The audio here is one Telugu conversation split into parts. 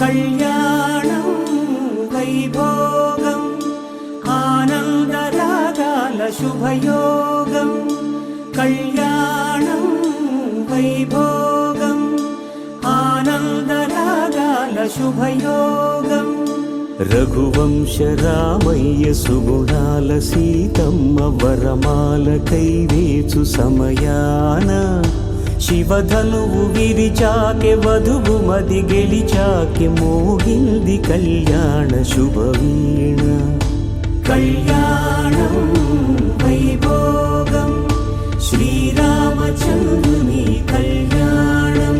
కళ్యాణం వైభోగం ఆనందరాగాల శుభయోగం కళ్యాణం వైభోగం ఆనందరాగాల శుభయోగం రఘువంశ రామయ్య సుగుణాల సీతమ్మ వరమాల కైవేచు సమయాన శివధనువు విరిచాకె వధువు మది గెలిచాకె మోగింది కళ్యాణ శుభవీణ కళ్యాణం వైభోగం శ్రీరామచంద్రుని కళ్యాణం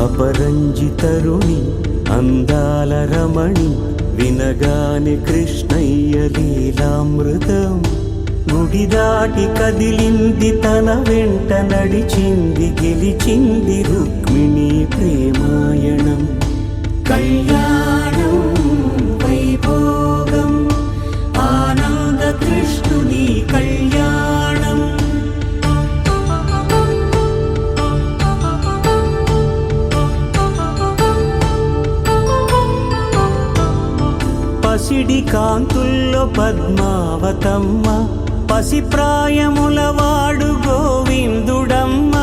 అపరంజి తరుణి అందాల రమణి వినగాని కృష్ణయ్య లీలామృతం గుడి దాటి కదిలింది తన వెంట నడిచింది గెలిచింది రుక్మిణి ప్రేమాయణం కళ్యాణం వైభోగం ఆనంద కృష్ణుని కళ్యాణం పసిడి కాంతుల్లో పద్మావతమ్మ పసిప్రాయముల వాడు గోవిందుడమ్మ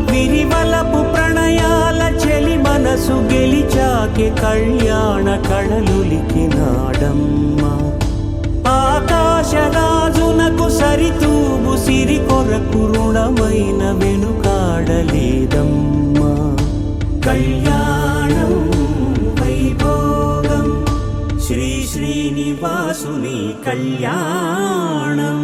విరివలపు ప్రణయాల చెలి మనసు గెలిచాకె కళ్యాణ కళలులికినాడమ్మ ఆకాశరాజునకు సరితూగు సిరి కొరకు రుణమైన వెనుకాడలేదమ్మ కళ్యాణం వైభోగం శ్రీ శ్రీనివాసుని కళ్యాణం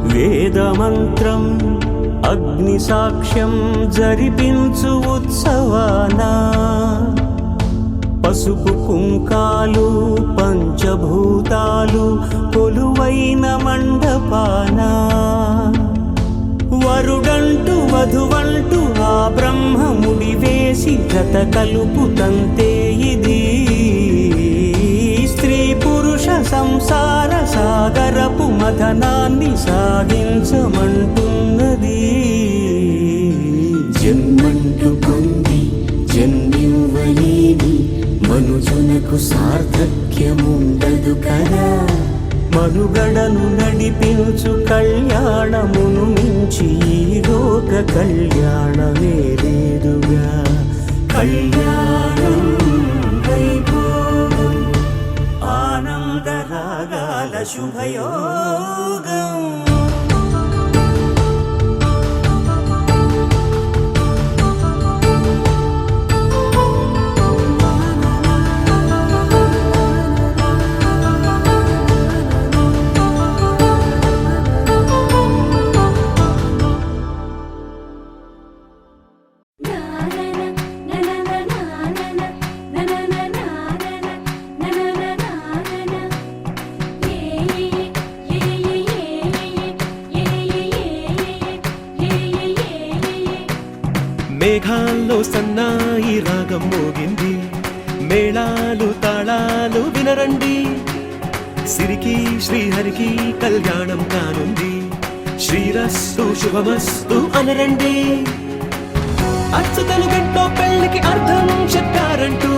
వేదమంత్రం అగ్ని సాక్ష్యం జరిపించు ఉత్సవానా పసుపు కుంకాలు పంచభూతాలు కొలువైన మండపాన వరుడంటూ వధువంటూ ఆ బ్రహ్మముడి వేసి జత కలుపుతంతే ఇది స్త్రీ పురుష సంసార సాగరపు మథనాన్ని సాగించమంటున్నది జన్మంటూ పొంది జన్మివ్వలేని మనుజునకు సార్థక్యముండదు కదా మనుగడను నడిపించు కళ్యాణమును మించి ఈ లోక కళ్యాణమే లేదుగా కళ్యాణం వైభోగం ఆనందరాగాల శుభయోగం మేఘాల్లో సన్నాయి రాగం మోగింది మేళాలు తాళాలు వినరండి సిరికి శ్రీహరికి కళ్యాణం కానుంది శ్రీరస్తు శుభమస్తు అనరండి అచ్చతలు గంటో పెళ్లికి అర్థం చెప్పారంటూ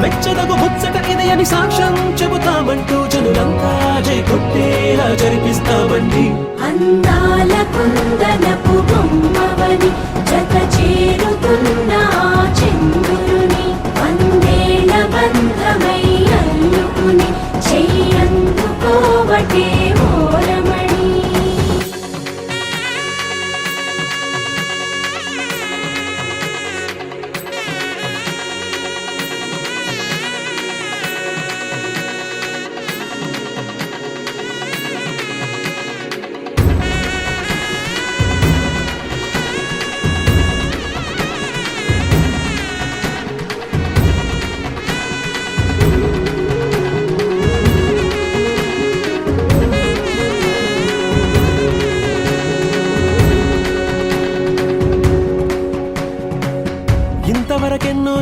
మెచ్చదగు ముచ్చట ఇది అని సాక్ష్యం చెబుతామంటూ జనులంతా జై కొట్టేలా జరిపిస్తామండి అందాల కుందనపు బొమ్మవని జత చేరుతున్న చంద్రుని వందేళ్ల బంధమై అల్లుకుని చెయ్యందుకోవటే ఓరమణి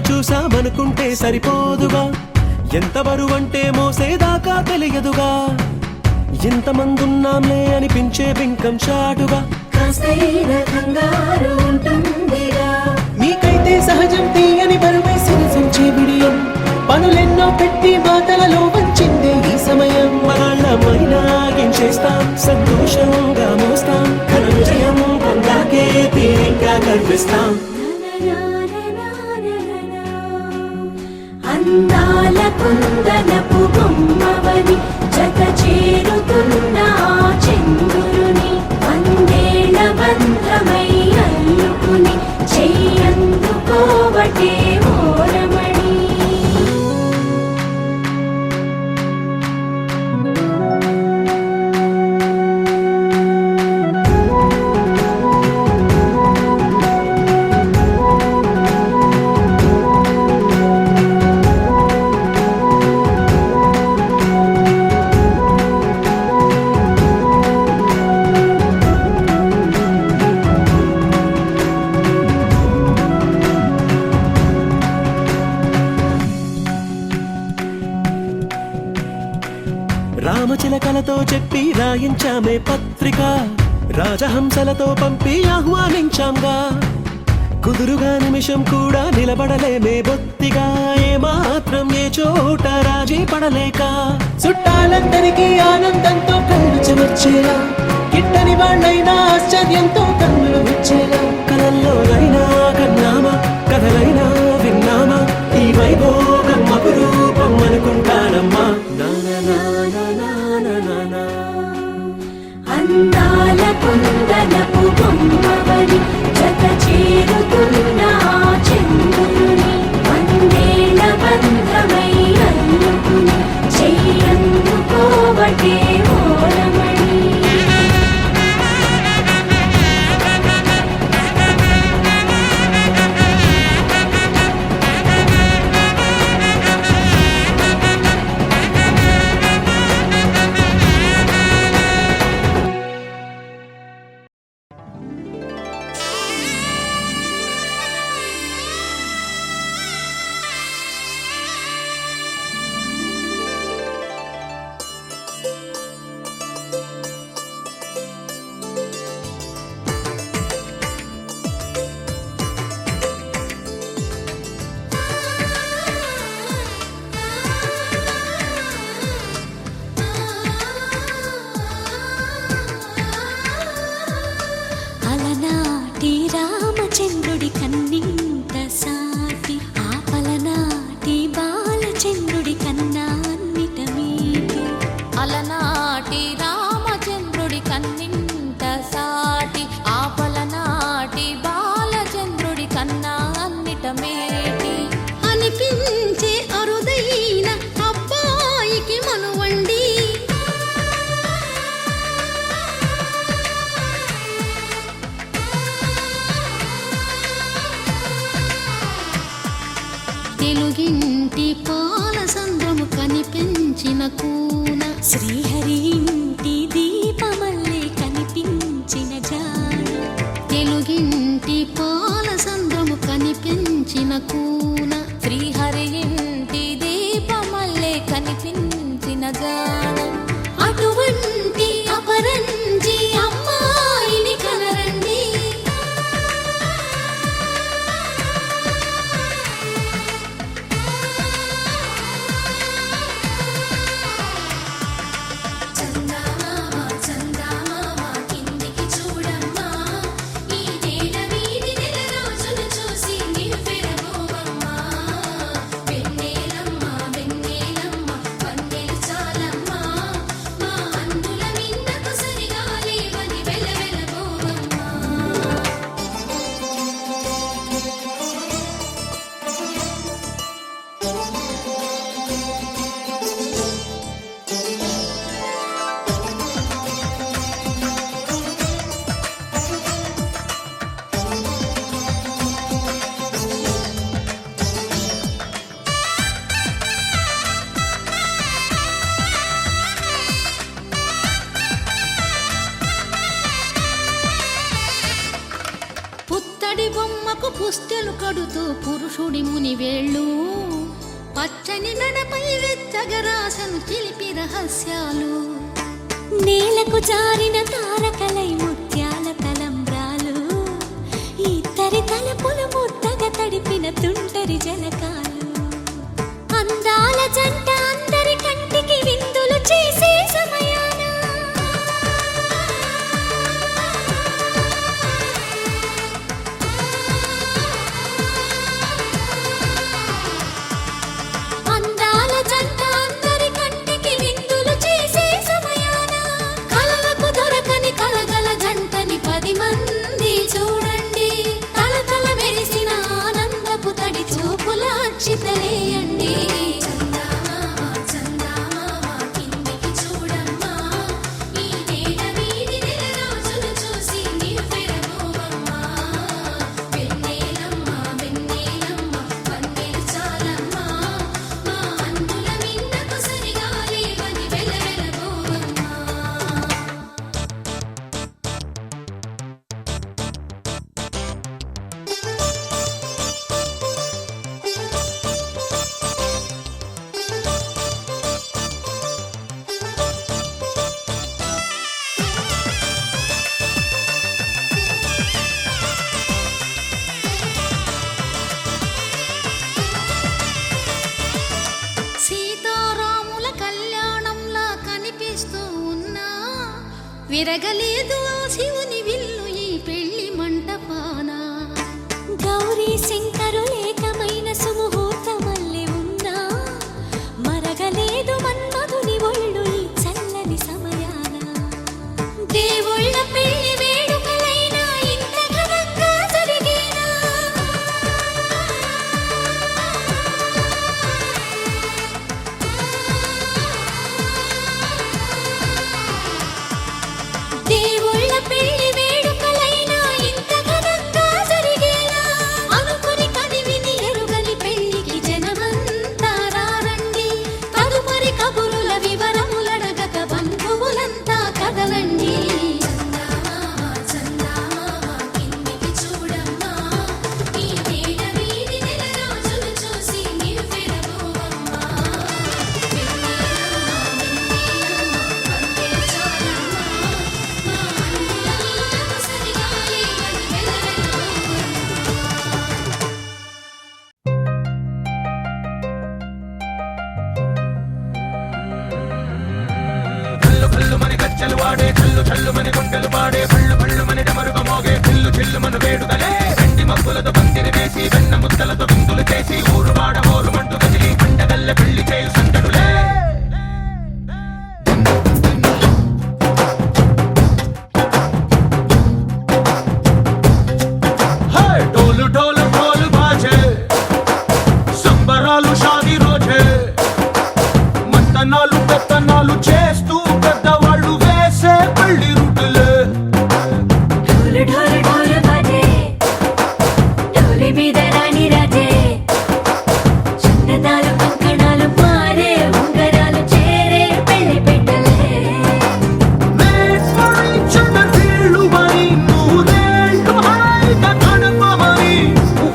చూసామనుకుంటే సరిపోదుగా, ఎంత బరువంటే మోసేదాకా తెలియదుగా, ఎంతమందున్నాంలే అనిపించే బింకం చాటుగా. కాస్తైన కంగారు ఉంటుందిగా, మీకైతే సహజం తీయని బరువై సిరిసించే బిడియం, పనులెన్నో పెట్టి మాటలలో వంచిందే ఈ సమయం. వాళ్ళమైనా చేస్తాం, సంతోషంగా మోస్తాం, ఘన విజయం పొందాకే తీరిగ్గా కనిపిస్తాం. అందాల కుందనపు బొమ్మవని జత చేరుతున్న ఆ చంద్రుని, వందేళ్ల బంధమై అల్లుకుని చెయ్యందుకోవటే ఓరమణి. రామచిలకలతో చెప్పి రాయించామే పత్రిక, రాజహంసలతో పంపి ఆహ్వానించాంగా, కుదురుగా నిమిషం కూడా నిలబడలేమే బొత్తిగా, ఏమాత్రం ఏ చోట రాజీ పడలేక, చుట్టాలందరికీ ఆనందంతో కళ్ళు చెమర్చేలా, కిట్టని వాళ్ళైనా ఆశ్చర్యంతో కన్నులు వచ్చేలా, కలల్లోనైనా కన్నామా, కథలైనా విన్నామా, ఈ వైభోగం అపురూపం అనుకుంటానమ్మా. అందాల కుందనపు బొమ్మవని జత చేరుతున్న ఆ చంద్రుని, వందేళ్ల బంధమై అల్లుకుని చెయ్యందుకోవటే ఓరమణి. అలనాటి రామచంద్రుడి కన్నింత సాటి, ఆపలనాటి బాలచంద్రుడి కన్నా అన్నిట మీటి. అలనాటి రామచంద్రుడి కన్నింత సాటి, ఆపలనాటి బాలచంద్రుడి కన్నా అన్నిట మేటి. అనిపించే అరుదైన అబ్బాయికి మనువండి, తెలుగింటి పాల సంద్రము కనిపించిన కూన, శ్రీహరి ఇంటి దీపమల్లే కనిపించిన జాడ. తెలుగింటి పాల సంద్రము కనిపించిన కూన, శ్రీహరి ఇంటి దీపమల్లే కనిపించిన జాడ. అటువంటి అపరంజి అమ్మాయిని కనరండి. పువ్వుకు పుస్తెలు కడుతూ పురుషుడి ముని వేళ్ళు పచ్చని మెడపై వెచ్చగరాసను చిలిపి రహస్యాలు నేలకు జారిన తారకలై ముత్యాల తలంబ్రాలు ఇద్దరి తలపులు ముద్దగా తడిపిన తుంటరి జలకాలు అందాల జంట అందరి కంటికి విందులు చేసే సమయాన అందాల జంట అందరి కంటికి విందులు చేసే సమయాన కలలకు దొరకని కలగల జంటని 10 మంది చూడండి తలతల మెరిసిన ఆనందపు తడి చూపుల అచ్చితలేయండి సీతారాముల కళ్యాణంలా కనిపిస్తూ ఉన్నా విరగలేదు ఆ శివుని విల్లు ఈ పెళ్లి మంటపాన గౌరీ శంకరులేకమైన సుముహూర్తమల్లె ఉన్నా మరగలేదు మన్మధుని ఒళ్ళు ఈ చల్లని సమయాన దేవుళ్ళ పెళ్లి వేడుకలైనా ఇంత ఘనంగా జరిగేనా దేవుళ్ళ పెళ్లి వేడుకలైనా ఇంత ఘనంగా జరిగేనా అనుకుని కనివిని ఎరుగని పెళ్లికి జనమంతా రారండి తదుపరి కబురుల వివరములడగక బంధువులంతా కదలండి కళ్ళు కళ్ళు మని గజ్జలు వాడే చల్లు చల్లు మని గుండెలు పాడే పళ్ళు పళ్ళు మని డమరుగ మోగే చిల్లు చిల్లు మన వేడుకలే వెండి మబ్బులతో పందిరి వేసి వెన్న ముద్దలతో విందులు చేసి ఊరు వాడ ఊరు మంటు కదిలి పండగల్లె పెళ్లి చేయు సందడులే డోలు డోలు డోలు బాజే సంబరాలు షాదీ రోజే మత్తనాలు పెత్తనాలు చేస్తూ పెద్దవాళ్ళు వేసే పెళ్లి రుటులే ఢోలు ఢోలు ఢోలు బాజే ఢోలి మీద రాణి రాజే చందనాలు కంకణాలు మారే ఉంగరాలు చేరే పెళ్లి పెట్టలే వీళ్ళుమని నూరేళ్ళు హాయిగా గడపమని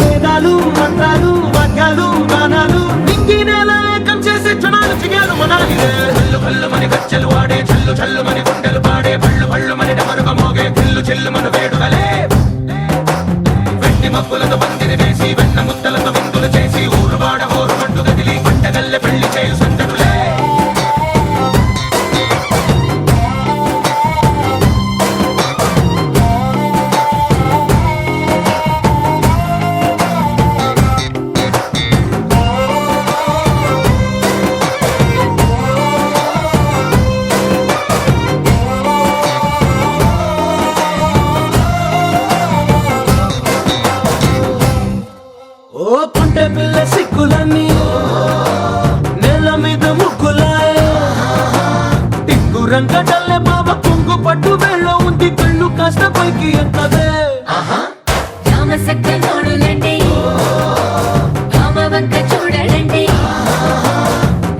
వేదాలు మంత్రాలు వాక్యాలు గానాలు నింగి నేల ఏకం చేసే క్షణాలు చిగాలు మనాలిలే కళ్ళు కళ్ళు మని గజ్జలు వాడే చల్లు చల్లు మని గుండెలు పాడే పళ్ళు పళ్ళు మని డమరుగ మోగే చిల్లు చిల్లు మన వేడుకలే వెండి మబ్బులతో పందిరి వేసి వెన్న ముద్దలతో విందులు చేసి ఊరు వాడ ఊరు మంటు గదిలి పంటగల్లె పెళ్లి చేయు సందడులే ఓ పుంటె పిల్ల సిక్కులన్నీ నెల మీద ముగ్గులాయ్ టింగు రంగడల్లె బాబా కుంగు పట్టు వెళ్ళ ఉంది కళ్ళు కాస్త పైకి ఎత్తదే రామసక్క నోడులండి రామవంక చూడడండి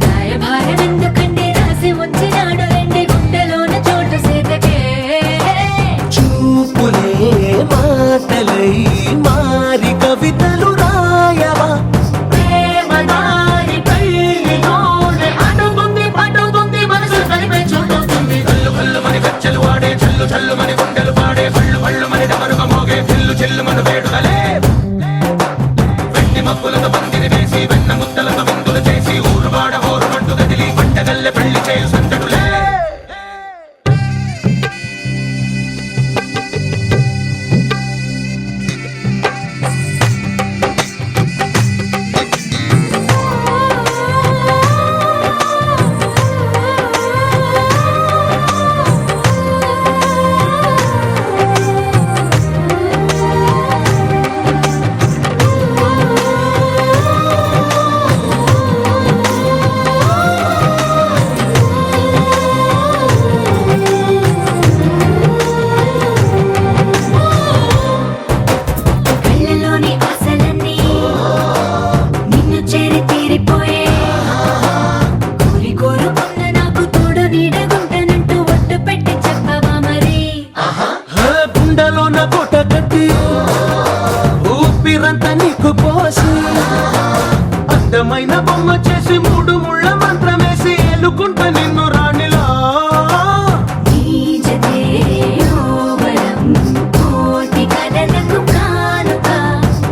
రాయభారం ఎందుకండి రాసి ఉంచినాడు రండి గుండెలోన చోటు సేతకే చూపులే మాటలై మారిక పండగల్లే పెళ్లి చేయు సందడులే కళ్ళలోని ఆశలన్నీ నిన్ను చేరి తీరిపోయే కోరి కోరుకున్న నాకు తోడు నీడగుంటానంటూ ఒట్టు పెట్టి చెప్పవా మరి గుండెలోన కోట కట్టి ఊపిరంతా నీకు పోసి అందమైన బొమ్మ చేసి మూడు ముళ్ళ మంత్రమేసి ఏలుకుంట నిన్ను రాణిలా నీ జతే యోవరం కోటి కలలకు కానుక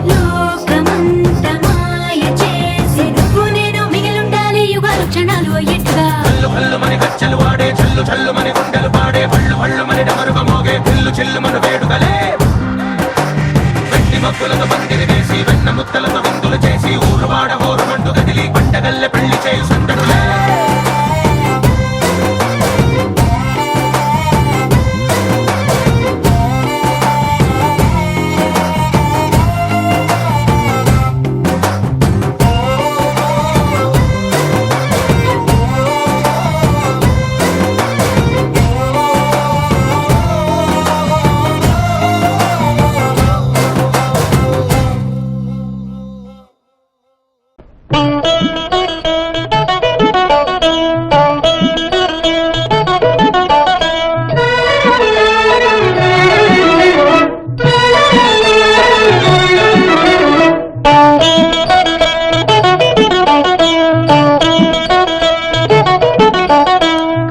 లోకమంత మాయ చేసి నువ్వు నేను మిగిలుండాలి యుగాలు క్షణాలు అయ్యేట్టుగా హల్లు హల్లు మని గచ్చలు వాడే చల్లు చల్లు మని గుండెలు పాడే పళ్ళు పళ్ళు మని డమరుగ మోగే పిల్లు చిల్లు మన వేడుకలే వెండి మబ్బులతో పందిరి వేసి వెన్న ముత్తలతో విందులు చేసి ఊరు వాడ ఊరు మండు కదిలి పండగల్లె పెళ్లి చేయు సందడులే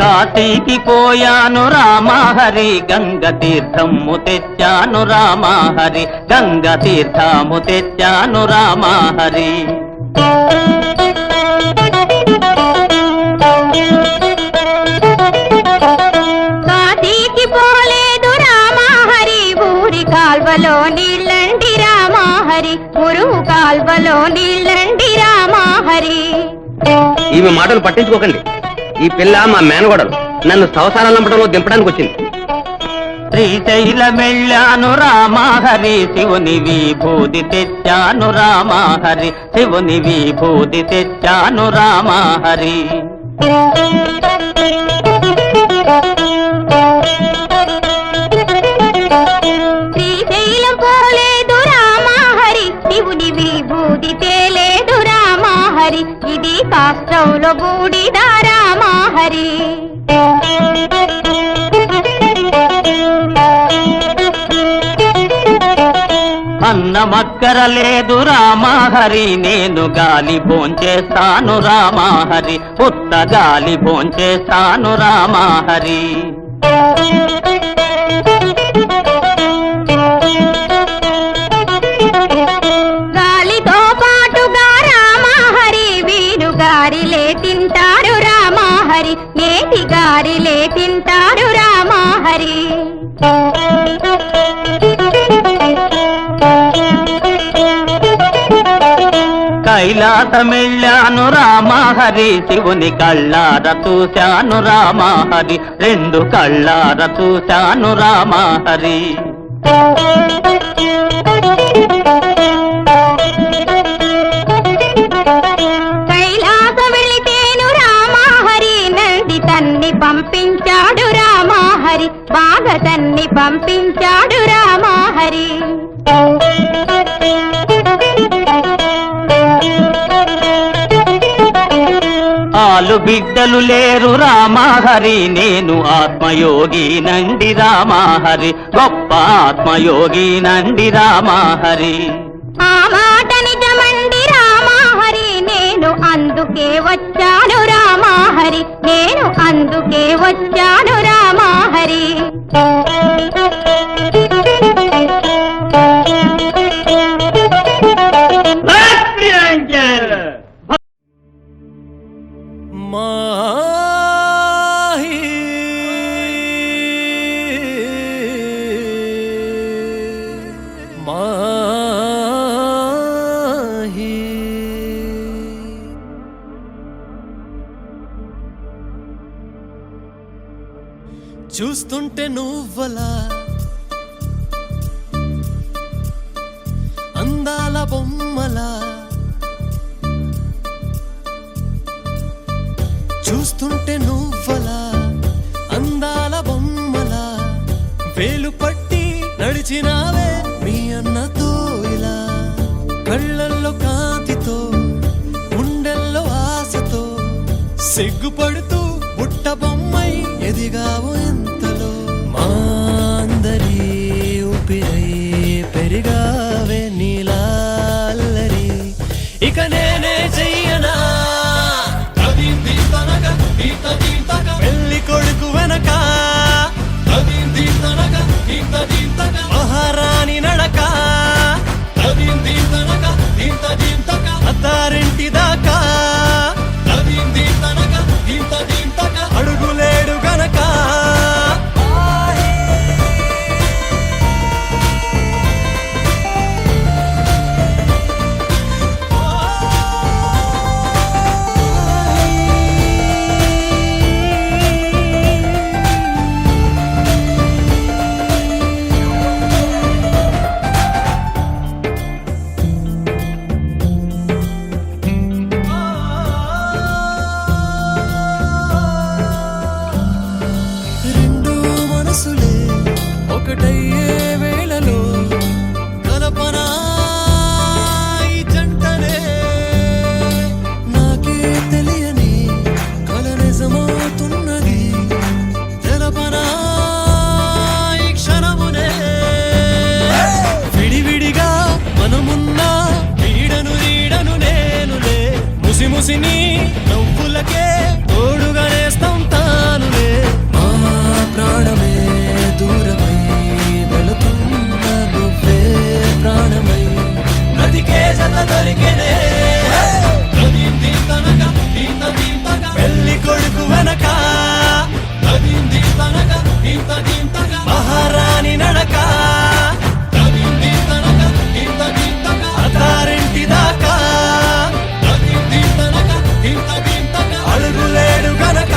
కాశీకి పోయాను రామహరి గంగ తీర్థము తెచ్చాను రామహరి గంగ తీర్థము తెచ్చాను రామహరి కాశీకి పోలేదు రామహరి ఊరి కాల్వలో నీళ్ళండి రామహరి మురుగు కాల్వలో నీళ్ళండి రామహరి ఈమె మాటలు పట్టించుకోకండి. ఈ పిల్ల మా మేనగోడలు నన్ను సంసారాలు నంపడంలో దింపడానికి వచ్చింది. శ్రీశైలమెళ్ళాను రామహరి శివుని విభూతి తెచ్చాను రామహరి శివుని విభూతి తెచ్చాను రామహరి శ్రీశైలం పోలేదు రామహరి శివుని విభూతి తేలేదు రామహరి ఇది కాష్టంలో బూడిద రామహరి అన్నమక్కర లేదు రామహరి నేను గాలి భోంచేస్తాను రామహరి ఉత్త గాలి భోంచేస్తాను రామహరి గాలితో పాటుగా రామహరి వీరు గారిలే తింటారు రామహరి నేతి గారిలే తింటారు రామహరి కైలాసమెళ్ళాను రామహరి శివుని కళ్ళార చూశాను రామహరి రెండు కళ్ళార చూశాను రామహరి కైలాస వెళితేను రామహరి నంది తన్ని పంపించాడు రామహరి బాగా తన్ని పంపించాడు రామహరి ఆలు బిడ్డలు లేరు రామహరి నేను ఆత్మయోగి నండి రామహరి గొప్ప ఆత్మయోగి నండి రామహరి ఆ మాట నిజమండి రామహరి నేను అందుకే వచ్చాను రామహరి నేను అందుకే వచ్చాను రామహరి మా చూస్తుంటే నువ్వలా అందాల బొమ్మలా చూస్తుంటే నువ్వలా అందాల బొమ్మలా వేలు పట్టి నడిచినావే మీ అన్నతో ఇలా కళ్ళల్లో కాంతితో గుండెల్లో ఆశతో సిగ్గుపడుతూ బుట్ట బొమ్మై ఎదిగావు ఎంతలో మా అందరి ఊపిరై పెరిగావే నీలాల్లరి ఇక నేనే చెయ్యనా పెళ్లి కొడుకు వెనక మహారాణి నడక అత్తారింటి దాకా అడుగులేడు గనక రెండు మనసులే ఒకటయ్యే వేళలో కల్పనా ఈ జంటనే నాకే తెలియని కల నిజమవుతున్నది తెలపనా ఈ క్షణమునే విడివిడిగా మనమున్నా వీడను వీడను నేనులే ముసి ముసిని నవ్వులకే తోడుగా నేస్తాం తానులే మా ప్రాణమే దూరమై వెళుతున్న నువ్వే ప్రాణమై నదికే జత దొరికినే పెళ్లి కొడుకు వెనక మహారాణి నడక అత్తారింటి దాకా అడుగులేడు గనక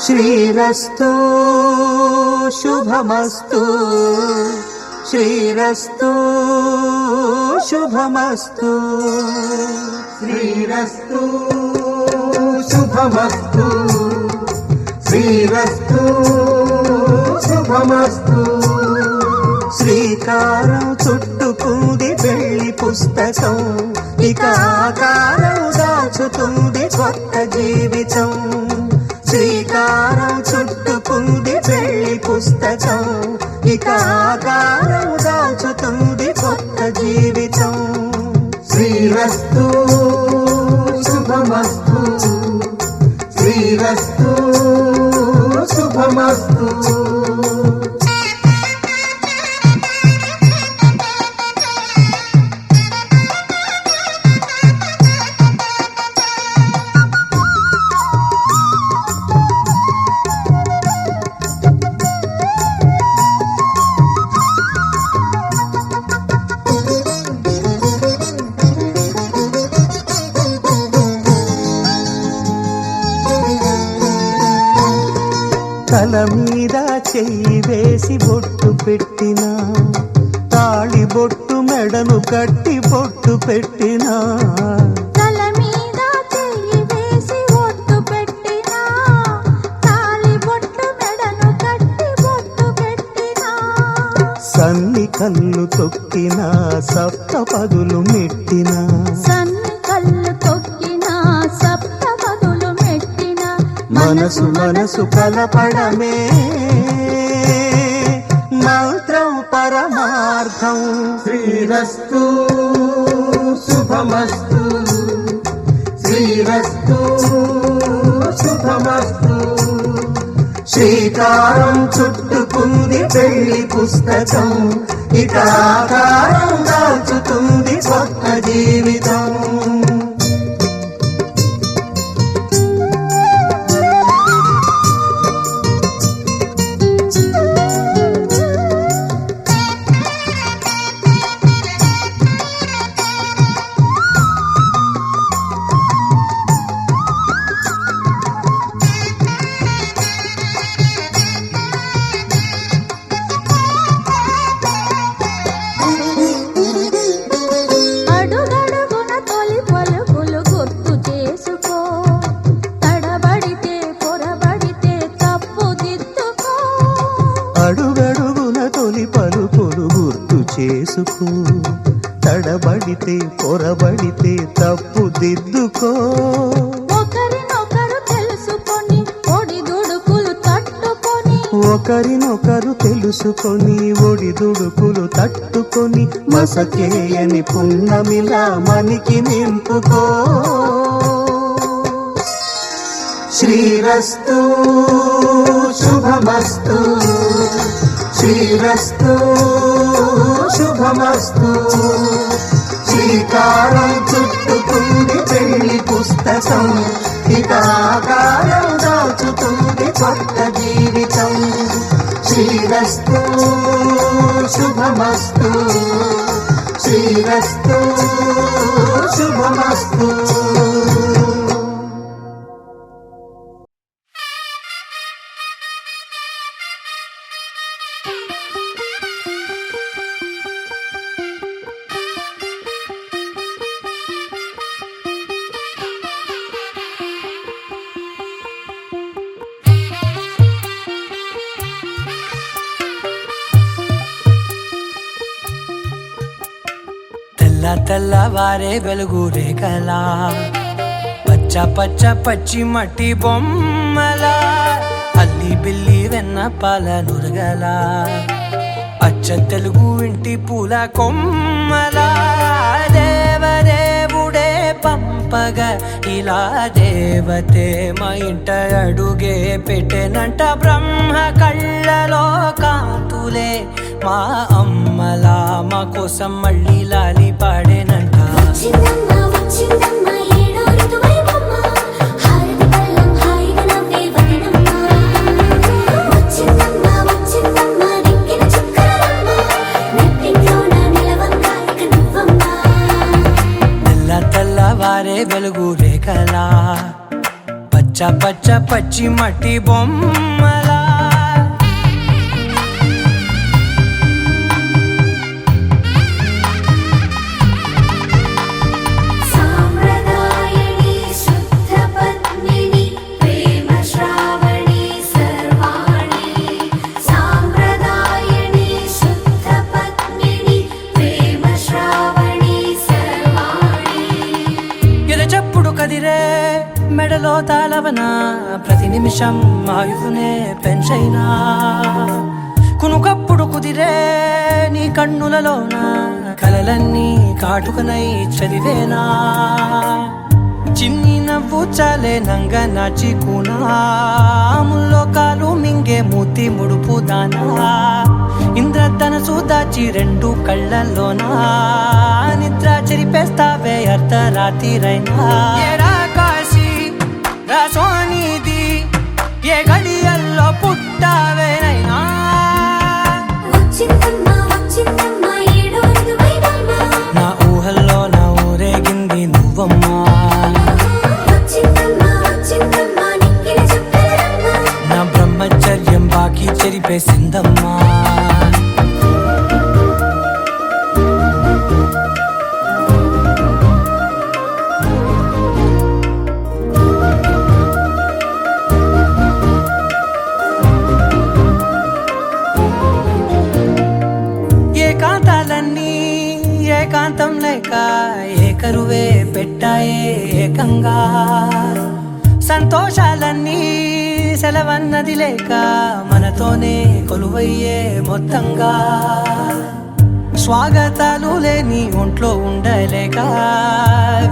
శ్రీరస్తు శుభమస్తు శ్రీరస్తు శుభమస్తు శ్రీరస్తు శుభమస్తు శ్రీరస్తు శుభమస్తు శ్రీకారం చుట్టుకుంది పెళ్లి పుస్తకం ఇక ఆకారం దాచుతుంది కొత్త జీవితం శ్రీకారం చుట్టుకుంది పెళ్లి పుస్తకం ఇక ఆకారం దాచుతుంది కొత్త జీవితం శ్రీరస్తు శుభమస్తు శ్రీరస్తు శుభమస్తు తల మీద చెయ్యి వేసి బొట్టు పెట్టినా తాళి బొట్టు మెడను కట్టి బొట్టు పెట్టినా తల మీద చెయ్యి వేసి ఒట్టు పెట్టినా తాళి బొట్టు మెడను కట్టి బొట్టు పెట్టినా సన్ని కళ్ళు తొక్కినా సప్త పదులు మెట్టినా సన్ని కళ్ళు తొక్కినా సప్త పదులు మెట్టినా మనసు మనసు కలపడమే మంత్రం పరమా పరమార్థం. శ్రీరస్తు శుభమస్తు, శ్రీరస్తు శుభమస్తు. శ్రీకారం చుట్టుకుంది పెళ్లి పుస్తకం, ఇక ఆకారం దాచుతుంది కొత్త జీవితం. అడుగడుగున తొలి పలుకులు గుర్తు చేసుకో, తడబడితే పొరబడితే తప్పు దిద్దుకో. అడుగడుగున తొలి పలుకులు గుర్తు చేసుకో, తడబడితే పొరబడితే తప్పు దిద్దుకో. ఒకరినొకరు తెలుసుకొని ఒడిదుడుకులు తట్టుకొని, ఒకరినొకరు తెలుసుకొని ఒడిదుడుకులు తట్టుకొని మసకేయని పున్నమిలా మనికి నింపుకో. శ్రీరస్తు శుభమస్తు, శ్రీరస్తు శుభమస్తు. శ్రీకారం చుట్టుకుంది పెళ్లి పుస్తకం, ఇక ఆకారం దాచుతుంది కొత్త జీవితం. శ్రీరస్తు శుభమస్తు, శ్రీరస్తు శుభమస్తు. తెల్లవారే వెలుగు రేఖలా, పచ్చ పచ్చ పచ్చి మట్టి బొమ్మలా, అల్లి బిల్లి వెన్న పాల నురగలా, అచ్చ తెలుగు ఇంటి పూల కొమ్మలా. దేవదేవుడే పంపగా ఇలా దేవతే మా ఇంట అడుగే పెట్టెనంట. బ్రహ్మ కళ్ళలో కాంతులే మా అమ్మలా, మా కోసం మళ్ళీ లాలి పాడేనంట. వచ్చిందమ్మ వచ్చిందమ్మ ఏడో ఋతువైవమ్మ, హారతి పళ్ళం హాయిగా నవ్వే వదనమ్మ. వచ్చిందమ్మ వచ్చిందమ్మ దిక్కిన చుక్కలమ్మ, నెట్టింట్లోన నిలవంగా ఇక నువ్వమ్మ. తెల్లవారే వెలుగు రేఖలా, పచ్చ పచ్చ పచ్చి మట్టి బొమ్మలా. సాంప్రదాయని శుద్ధ పద్మిని ప్రేమ శ్రావణి సర్వాణి. సాంప్రదాయని శుద్ధ పద్మిని ప్రేమ శ్రావణి సర్వాణి. ఎరచప్పుడు కదిరే మెడలో తాళవన, ప్రతి నిమిషం ఆయువునే పెంచైనా. కునుకప్పుడు కుదిరే నీ కన్నులలోన, కలలన్నీ కాటుకనై చదివేనా. చిన్ని నవ్వు చాలే నంగ నాచి కూనాముల్లో కాలు మింగే మూతి ముడుపు దానా. ఇంద్రధనసు దాచి రెండు కళ్ళల్లోనా, నిద్ర చెరిపేస్తావే అర్ధరాత్రిరైనా. ఏడా కాశీ రాసోనిది, ఏ గడియల్లో పుట్టావేనైనా. వచ్చిందమ్మ వచ్చిందమ్మ ఏడో ఋతువైవమ్మ, నా ఊహల్లో నా ఊరేగింది నువ్వమ్మా. వచ్చిందమ్మ వచ్చిందమ్మ నిక్కిన చుక్కలమ్మ. నా బ్రహ్మచర్యం బాకీ చెరిపేసిందమ్మా. ఏకాంతాలన్నీ ఏకాంతం లేక ఏకరువే పెట్టాయే ఏకంగా. సంతోషాలన్నీ సెలవన్నది లేక మనతోనే కొలువయ్యే మొత్తంగా. స్వాగతాలు లేని ఒంట్లో ఉండలేక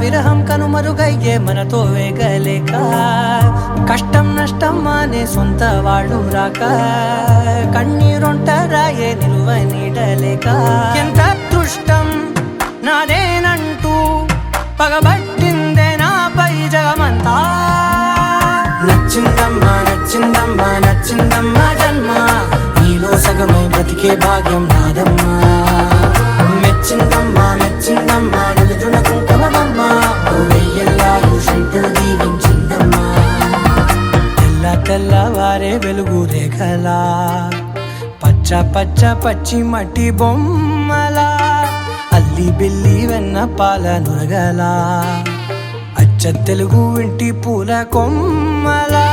విరహం కనుమరుగయ్యే మనతో వేగలేక కష్టం నష్టం అనే సొంత వాళ్ళు రాక కన్నీరొంటరాయే నిలువ నీడలేక ఎంత అదృష్టం నాదేనంటూ పగబట్టిందే నాపై జగమంతా నచ్చిందమ్మా నచ్చిందమ్మా నచ్చిందమ్మా జన్మ నీలో సగమై బ్రతికే భాగ్యం నాదమ్మా మెచ్చిందమ్మా మెచ్చిందమ్మా నిలుచున కుంకుమమ్మా వెయ్యల్లాలు శంకులు దీవించిందమ్మా తెల్ల తెల్లవారే వెలుగు రేఖలా పచ్చ పచ్చ పచ్చి మట్టి బొమ్మలా అల్లి బిల్లి వెన్న పాల నురగలా అచ్చ తెలుగు ఇంటి పూల కొమ్మలా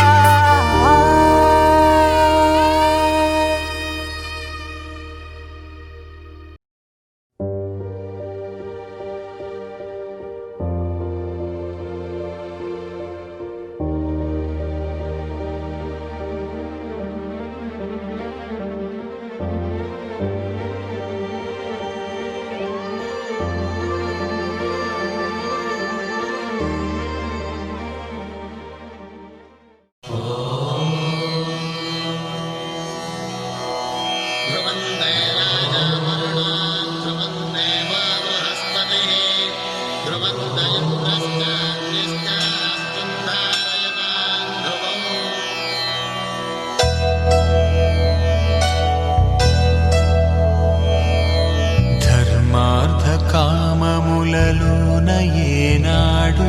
కామములలోన ఏనాడు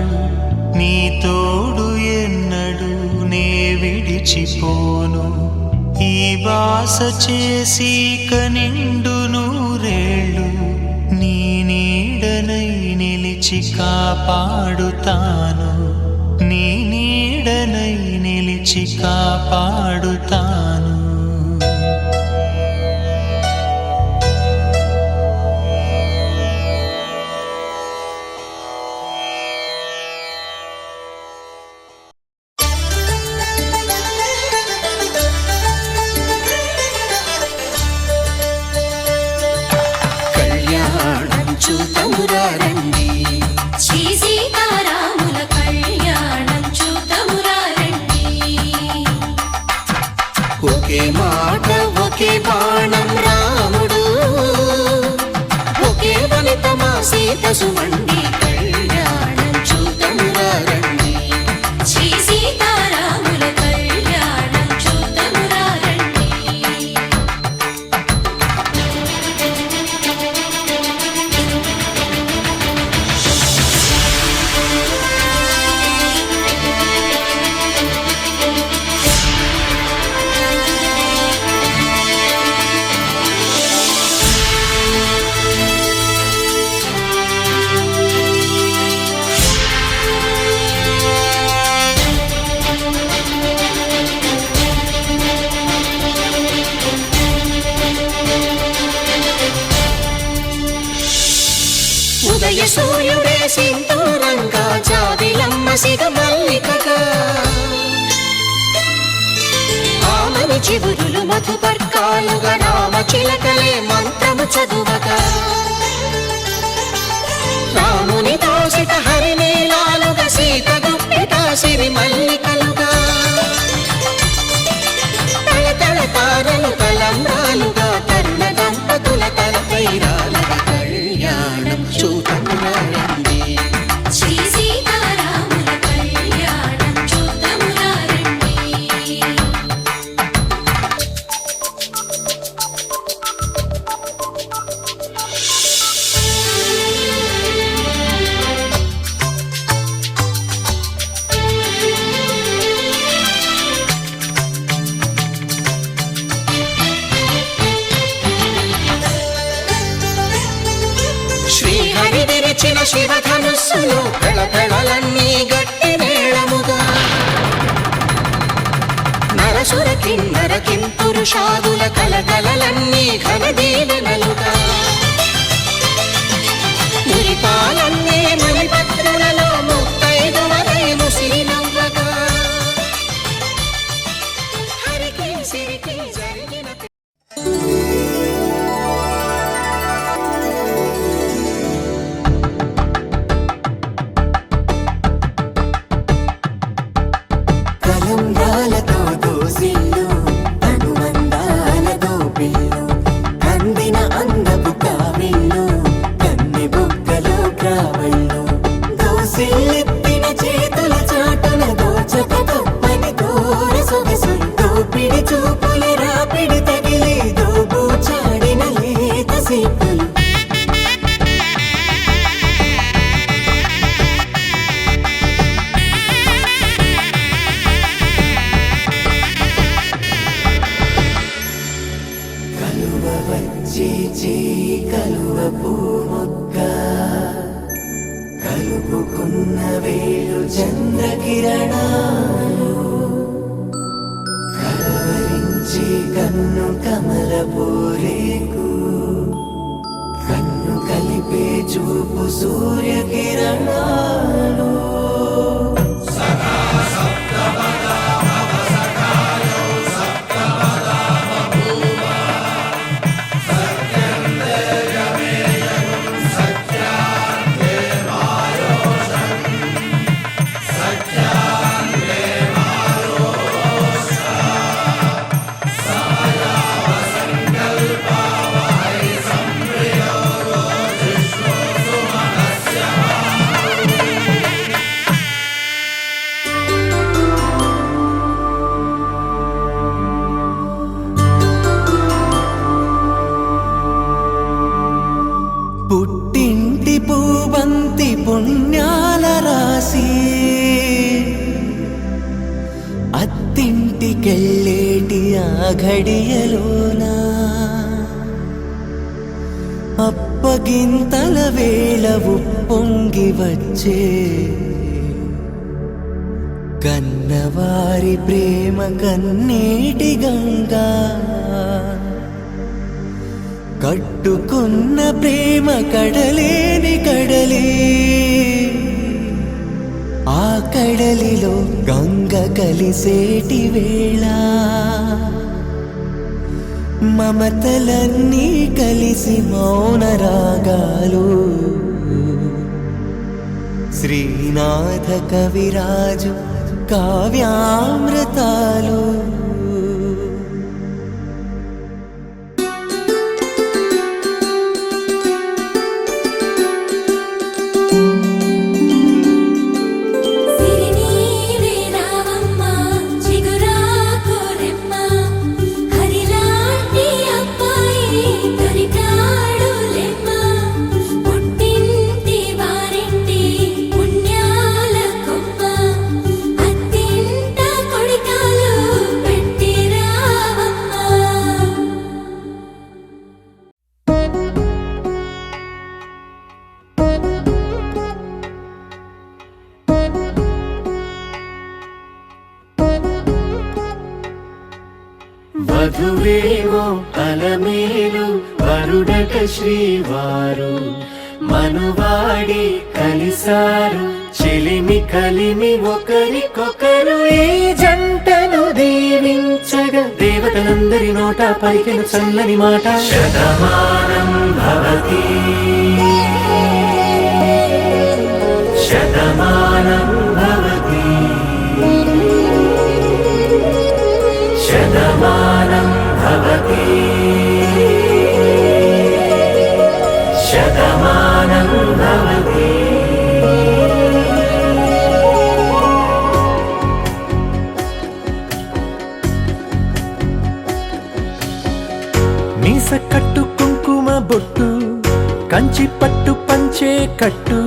నీ తోడు ఎన్నడు నే విడిచిపోను ఈ వాస చేసి కనిండు నూరేళ్ళు నీ నీడనై నిలిచి కాపాడుతాను నీ నీడనై నిలిచి కాపాడుతాను చూతమురారండి శ్రీ సీతారాముల కళ్యాణం చూతమురారండి ఒకే మాట ఒకే బాణం రాముడు ఒకే వనిత మా సీత సుమండి కళ్యాణం చూతమురారండి శ్రీ సీతారాముల కళ్యాణం చూతమురారండి ఉదయ సూర్యుడే సింధూరంగా జాబిలమ్మ సిగ మల్లికగా ఆమని చిగురులు మధుపర్కాలుగా రామ చిలకలే మంత్రము చదువగా రాముని దోసిట హరినీలాలుగా సీత గుప్పిట సిరి మల్లికలుగా తల తల తారలు తలంబ్రాలుగా తరుణ దంపతుల తలపైరాలుగా కళ్యాణం చూతమురారండి శ్రీ సీతారాముల కళ్యాణం చూతమురారండి శ్రీహరి విరిచిన శివధనుస్సులు పెళపెళలన్నీ గట్టి మేళముగా నరసుర కిన్నర కింపురుషాదుల కలకలలన్నీ ఘన దీవెనలుగా మురిపాలన్నీ మణిపత్రులలో ముత్తైదువలై ముసిరి నవ్వగా హరికి సిరికి జరిగిన కలువ వచ్చే చేయి కలువ పూమొక్క కలుపుకున్న వేలు చంద్రకిరణాలు కలవరించే కన్ను కమల పూరేకు కన్ను కలిపే చూపు సూర్యకిరణాలు పుట్టింటి పూబంతి పుణ్యాల రాసి అత్తింటికెళ్ళేటి ఆ ఘడియలోనా అప్పగింతల వేళ ఉప్పొంగి వచ్చే కన్నవారి ప్రేమ కన్నీటి గంగా కట్టుకున్న ప్రేమ కడలేని కడలి ఆ కడలిలో గంగ కలిసేటి వేళ మమతలన్నీ కలిసి మౌన రాగాలు శ్రీనాథ కవిరాజు కావ్యామృతాలు వధువేవో అలమేలు వరుడట శ్రీవారు మనువాడి కలిసారు చెలిమి కలిమి ఒకరికొకరు ఈ జంటను దీవించగా దేవతలందరి నోట పలికిన చల్లని మాట శతమానం భవతి శతమానం భవతి శతమానం భవతి శతమానం భవతి మీస కట్టు కుంకుమ బొట్టు కంచి పట్టు పంచే కట్టు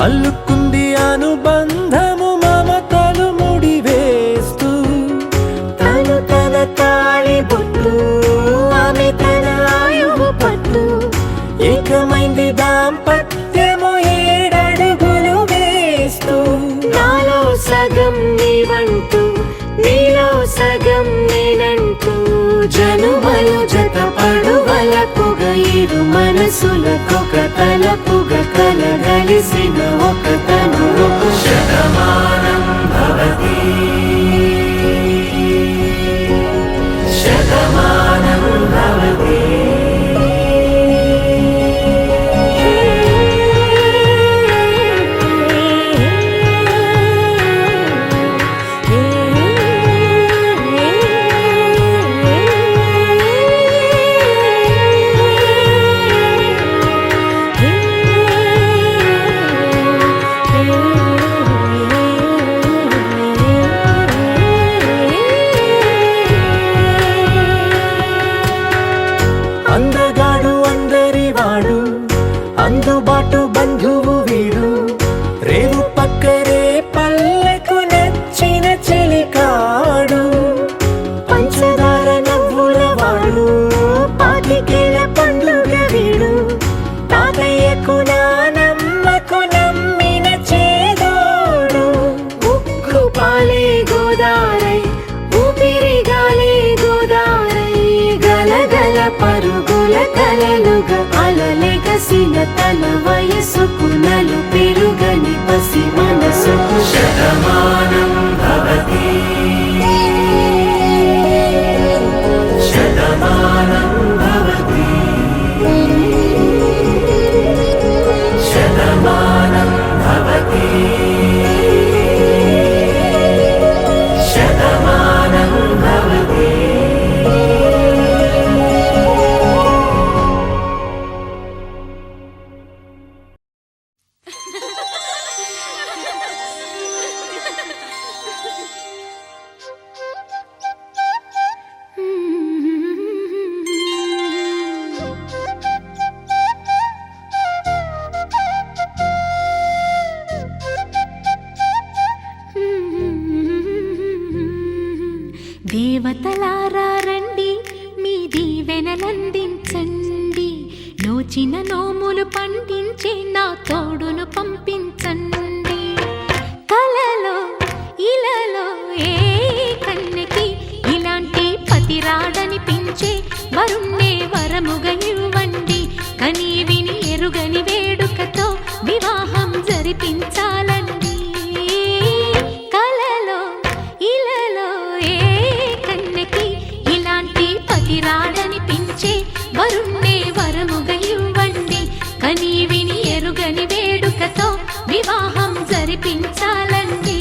అల్లుకుంది అనుబంధము మమతలు ముడివేస్తూ తను తన తాళి బొట్టు ఆమె తన ఆయువు పట్టు ఏకమైంది దాంపత్యము 7 అడుగులు వేస్తూ నాలో సగం నీవంటూ నీలో సగం నేనంటూ జనుమలు జతపడువలపుగా ఇరు మనసులకొక తలపుగా కలగలిసిన ఒక తనువు శతమానం భవతి శతమానం భవతి బాటు బంధువు వీడు రేవు పక్కరే పల్లెకు నచ్చిన చెలికాడు పంచదార నవ్వుల వాడు పాతికేల పండుగ వీడు తాతయ్యకు నానమ్మకు నమ్మిన చేదోడు ఉక్కు పాలే గోదారై ఊపిరిగాలే గోదారై గలగల పరుగుల కలలుగా అలలెగసిన తన వయసుకు నలు పెరుగని పసి మనసుకు శతమానం భవతి శతమానం భవతి శతమానం భవతి శతమానం భవతి. దేవతలారా రండి మీ దీవెనలందించండి నోచిన నోములు పండించే నా తోడును పంపించండి కలలో ఇలలో ఏ కన్నెకి ఇలాంటి పతి రాడనిపించే వరుణ్ణే వరముగా ఇవ్వండి కని విని ఎరుగని వేడుకతో వివాహం జరిపించాలండి కలలో ఇలలో ఏ కన్నెకి ఇలాంటి పతి రాడనిపించే వరుణ్ణే వరముగా ఇవ్వండి కని విని ఎరుగని వేడుకతో వివాహం జరిపించాలండి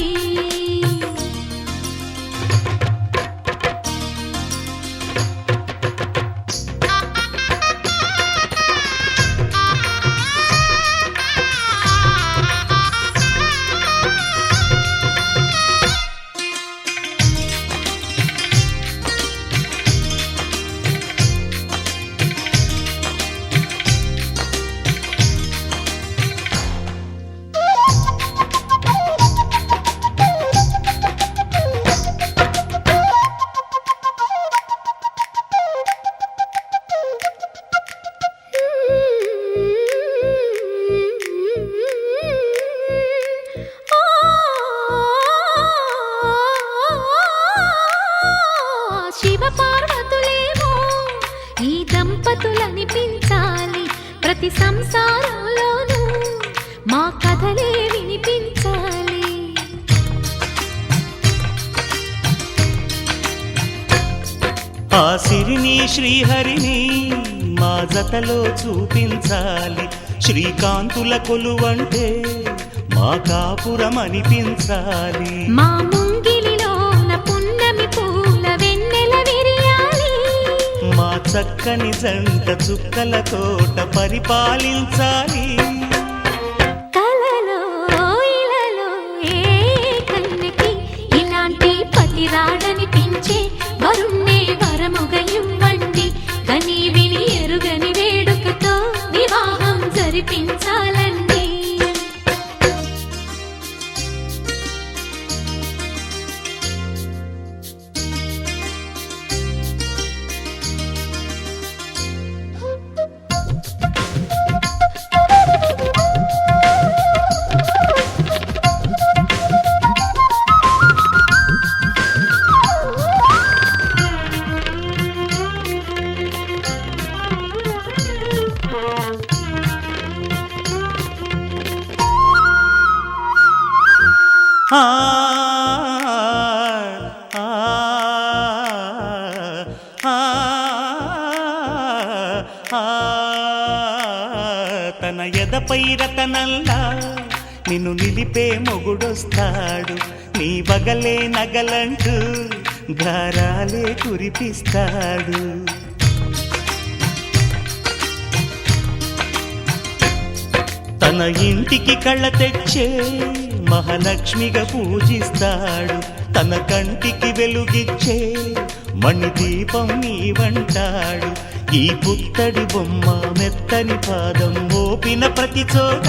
శివ పార్వతులేమో ఈ దంపతులనిపించాలి ప్రతి సంసారంలోనూ మా కథలే వినిపించాలి ఆ సిరిని శ్రీహరిని మా జతలో చూపించాలి శ్రీకాంతుల కొలువంటే మా కాపురం అనిపించాలి మా ముంగిలిలోన పున్నమి పూల వెన్నెల విరియాలి మా చక్కని జంట చుక్కల తోట పరిపాలించాలి కలలో ఇలలో ఏ కన్నెకి ఇలాంటి పతి రాడనిపించే వరుణ్ణే వరముగా ఇవ్వండి కని విని ఎరుగని వేడుకతో వివాహం జరిపించాలండి ఆ ఆ ఆ ఆ తన ఎదపై రతనల్లా నిన్ను నిలిపే మొగుడొస్తాడు నీ బగలే నగలంటూ గారాలే కురిపిస్తాడు తన ఇంటికి కళ్ళ తెచ్చే మహాలక్ష్మిగా పూజిస్తాడు తన కంటికి వెలుగిచ్చే మణిదీపం నీవంటాడు. ఈ పుత్తడి బొమ్మ మెత్తని పాదం మోపిన ప్రతి చోట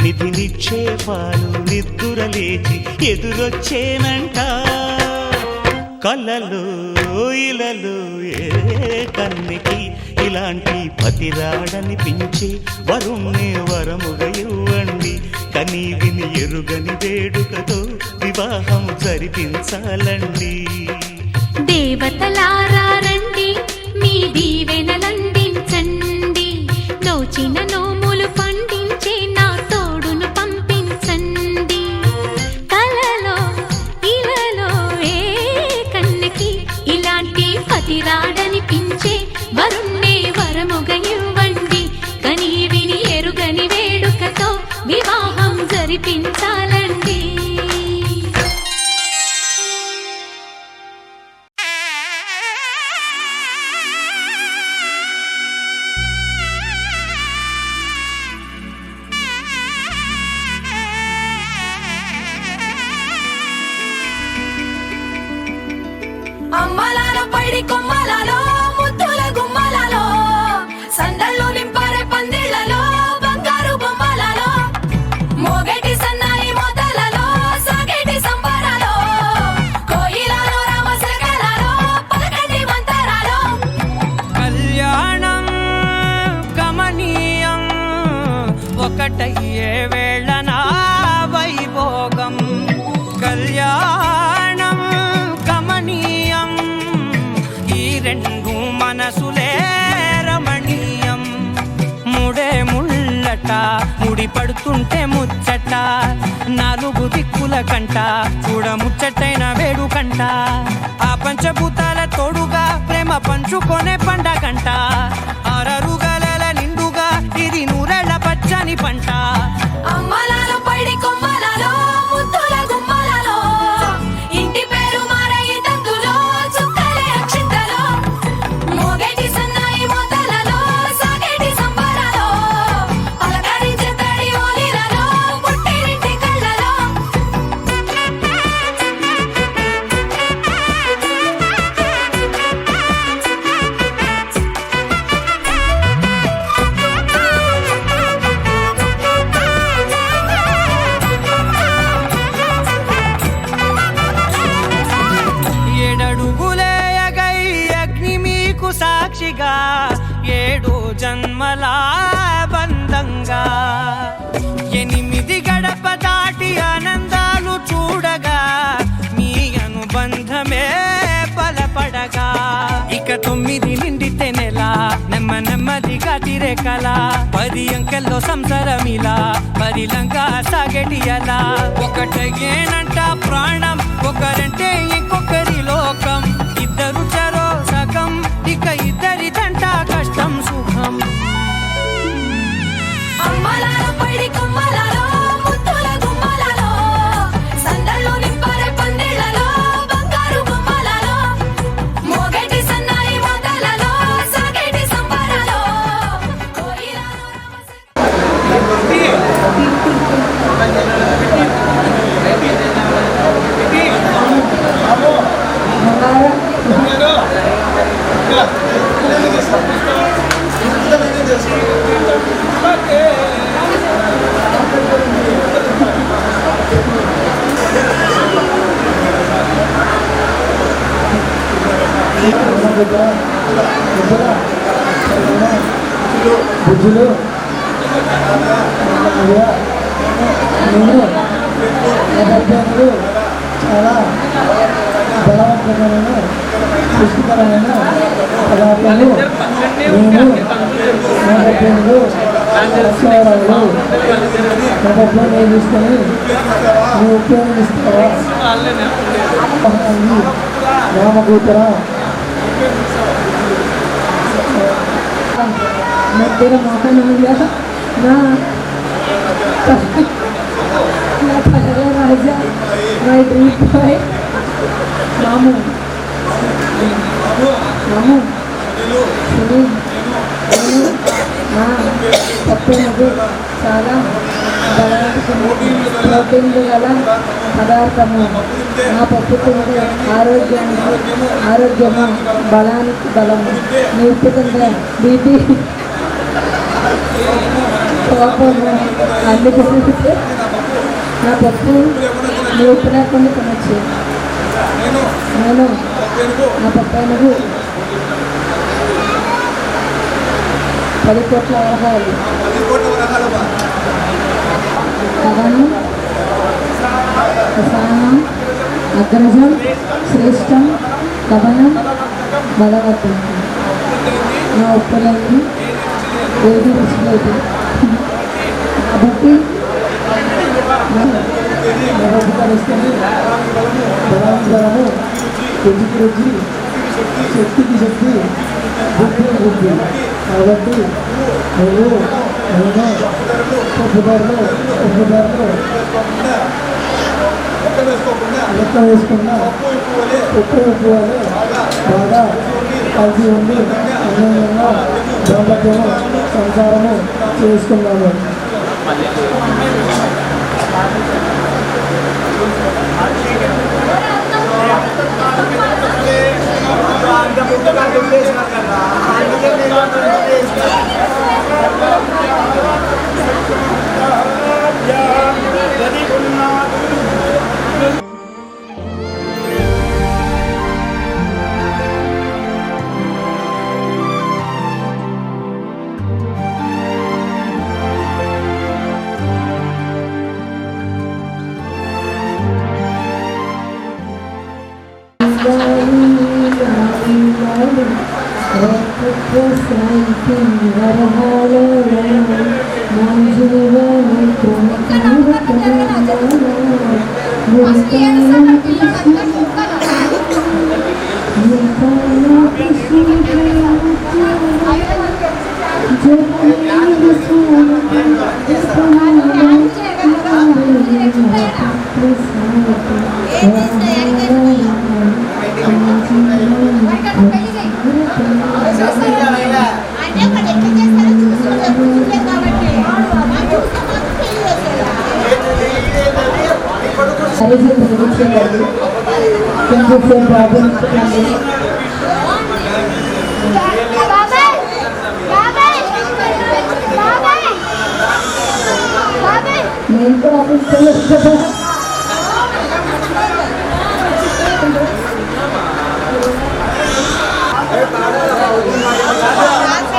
నిధి నిక్షేపాలు నిద్దురలేచి ఎదురొచ్చేనంట. కలలో ఇలలో ఏ కన్నికి ఇలాంటి పతిరాడనిపించి వరుణ్ణి వరముగా ఇవ్వండి. కనీ విని ఎరుగని వేడుకతో వివాహం జరిపించాలండి. దేవతలారా రండి, మీ దీవెనలందించండి. నోచిన నోములు పండించే నా తోడును పంపించండి. కలలో ఇలలో ఏ కన్నుకి ఇలాంటి పతిరాడనిపించే వరుణ్ణే వరముగా ఇవ్వండి. కనీ విని ఎరుగని వేడుకతో వివాహం జరిపించాలండి. అమ్మలాలో పైడి కొమ్మలలో ముద్దుల గుమ్మలలో సందళ్ళు నింపారే పందిళ్లలో బంగారు బొమ్మలలో మోగేటి సన్నాయి మోతలలో సాగేటి సంబరాలో కోయిలలో రామశకలలో పలకండి మంతరాలో. కళ్యాణం గమనీయం ఒకటయ్యే వేళ నా వైభోగం. కళ్యాణం గమనీయం ఈ రెండు మనసులే రమణీయం. ముడే ముళ్ళట ముడి పడుతుంటే ముచ్చట నాలుగు దిక్కుల కంట చూడ ముచ్చటైన వేడుకంట. ఆ పంచభూతాల తోడుగా ప్రేమ పంచుకొనే పండగంట. అరరుగల నిండుగా ఇది నూరెళ్ళ పచ్చని పంట. అమ్మలాలో పైడి కొమ్మలలో ముద్దుల గుమ్మలలో ఇంటి పేరు మారయి తందులో చుక్కలే అక్షింతలో మోగేటి సన్నాయి మోతలలో సాగేటి సంబరాలో పలకరించే తడి ఓలిలలో పుట్టినింటి కళ్ళలో. ఏడడుగులేయగై అగ్ని మీకు సాక్షిగా 7 జన్మల బంధంగా 8 గడప దాటి ఆనందాలు చూడగా మీ అనుబంధమే బలపడగా. ఇక 9 నిండితే నెల నెమ్మదిగా తిరే కల 10 అంకెల్లో సంసారమిలా పరిలంగా సాగటి అలా. ఒకటేనంట ప్రాణం ఒకరంటే ఇంకొకరి లోకం. ఇద్దరు చరో సగం ఇక ఇద్దరిదంట కష్టం సుఖం. అమ్మలాలో పైడి కొమ్మలలో ముద్దుల గుమ్మలలో సందళ్ళు నింపారే పందిళ్లలో బంగారు బొమ్మలలో మోగేటి సన్నాయి మోతలలో సాగేటి సంబరాలో కోయిలలో బుద్ధులు నేను చాలా బలవంతమైన పుష్టికరమైన పదార్థాలు నేను మొదట్లో తీసుకొని నువ్వు ఉపయోగిస్తావా రామకూతురా मैं तेरा मौका नहीं दिया था ना पहला राजा माय ड्रीम बॉय मामू मामू सुनील పప్పు అనేది చాలా ప్రోటీన్లు గల పదార్థము. ఆ పప్పు తింటే ఆరోగ్యము, బలానికి బలము. నీటి తింటే బీపీ, కోపము అన్ని తింటే నా పప్పు నీటి లేకుండా తినచ్చు. నేను నా పప్పు అనేది 10 కోట్ల వరహాలు. కథనం, రసాయనం, అగ్రజం, శ్రేష్టం, కథనం, బలవత్తం. నా ఉప్పులన్నీ ఏది రుచిలేదు కాబట్టి పరిస్థితి బలము, రుచికి రుచి, శక్తికి శక్తి, బుద్ధికి బుద్ధి. కాబట్టి నేను ఉప్పుదారులు లెక్క వేసుకున్న ఉప్పు వలె బాగా కలిసి ఉండి అన్యోన్యంగా దాంపత్యము సంసారము చేసుకున్నాము. నేను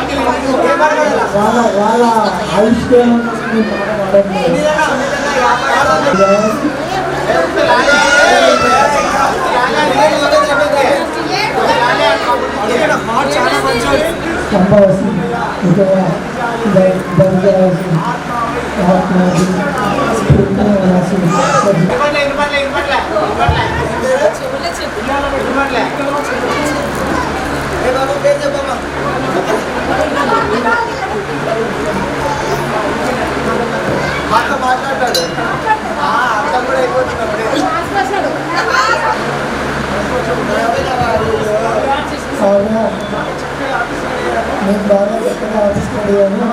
కూడా వాళ్ళ ఆయుష్యం సంభావసి మాట్లాడతాడు అర్థం కూడా అయిపోతున్నప్పుడే నేను బాగా చక్కగా ఆఫీస్కి అడిగాను.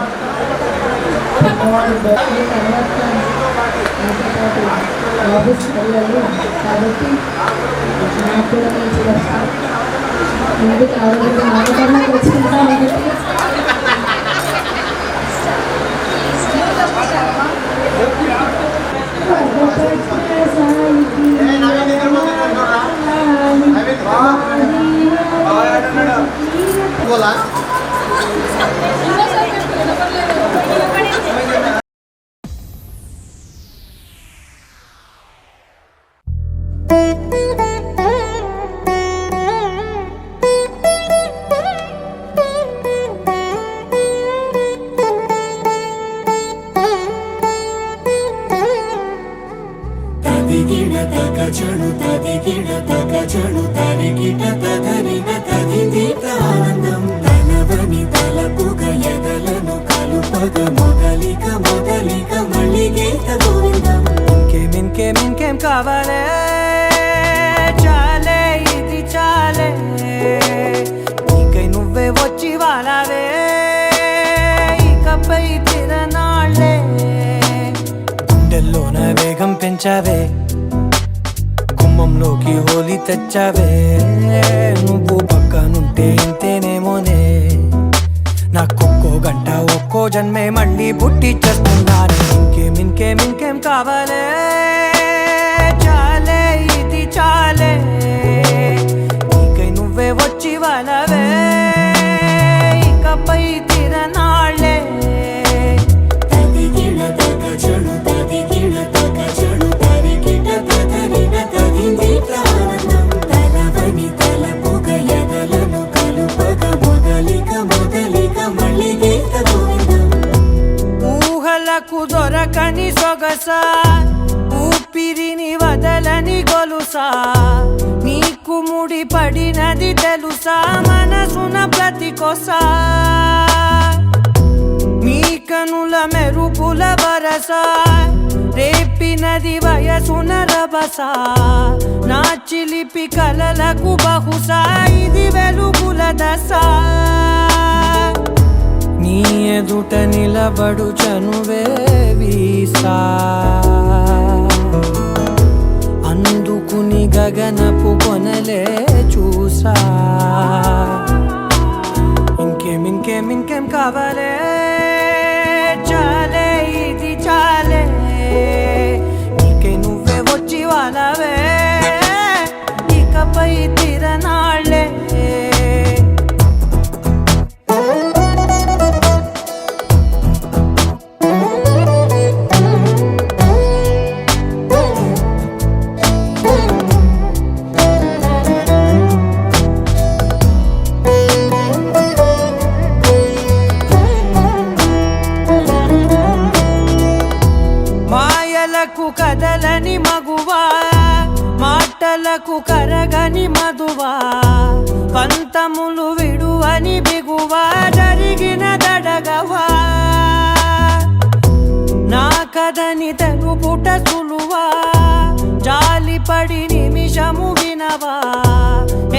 ఆఫీస్కి వెళ్ళాలి కాబట్టి నాకు కూడా మంచి వస్తాను. ఎందుకు ఆరోగ్యంగా తెచ్చుకుంటాను. ఇంకేం కావాలే చాలే ఇది చాలే నీకై నువ్వే వచ్చి వాలావే ఇక పెంచావే గుమ్మంలోకి హోలీ తెచ్చావే నువ్వు పక్కనుంటే ఇంతేనేమోనే నాకొక్కో గంట ఒక్కో జన్మే మళ్ళీ పుట్టి చేస్తున్నాను ఇంకేం కావాలే చాలే ఇది చాలే నీకై నువ్వే వచ్చి వాళ్ళవే ఇకపై తిరనాళ్ళే తదిగిన తగ చెడు తదిగిన తగ చెడు తరిగిట తదరిన తదింది ప్రాణం తలవని తలపుగ ఎదలను కలుపగ మొదలిక మళ్ళీ గీత గోవిందం ఊహలకు దొరకని సొగసా ఊపిరిని వదలని గొలుసా నీకు ముడి పడినది తెలుసా మనసున ప్రతి కొసా నీ కనుల మెరుపుల వరస రేపినది వయసున రభస నా చిలిపి కలలకు బహుశా ఇది వెలుగుల దశ నీ ఎదుట నిలబడు చనువే వీసా అందుకుని గగనపు కొనలే చూసా ఇంకేం కావాలే చాలే ఇది చాలే నీకే నువ్వే వచ్చి వాళ్ళవే ఇకపై తిరనాళ్ళే కదలని మగువా మాటలకు కరగని మధువా పంతములు విడువని బిగువా జరిగిన దడగవా నా కదని తెలుపుట సులువా జాలిపడి నిమిషము వినవా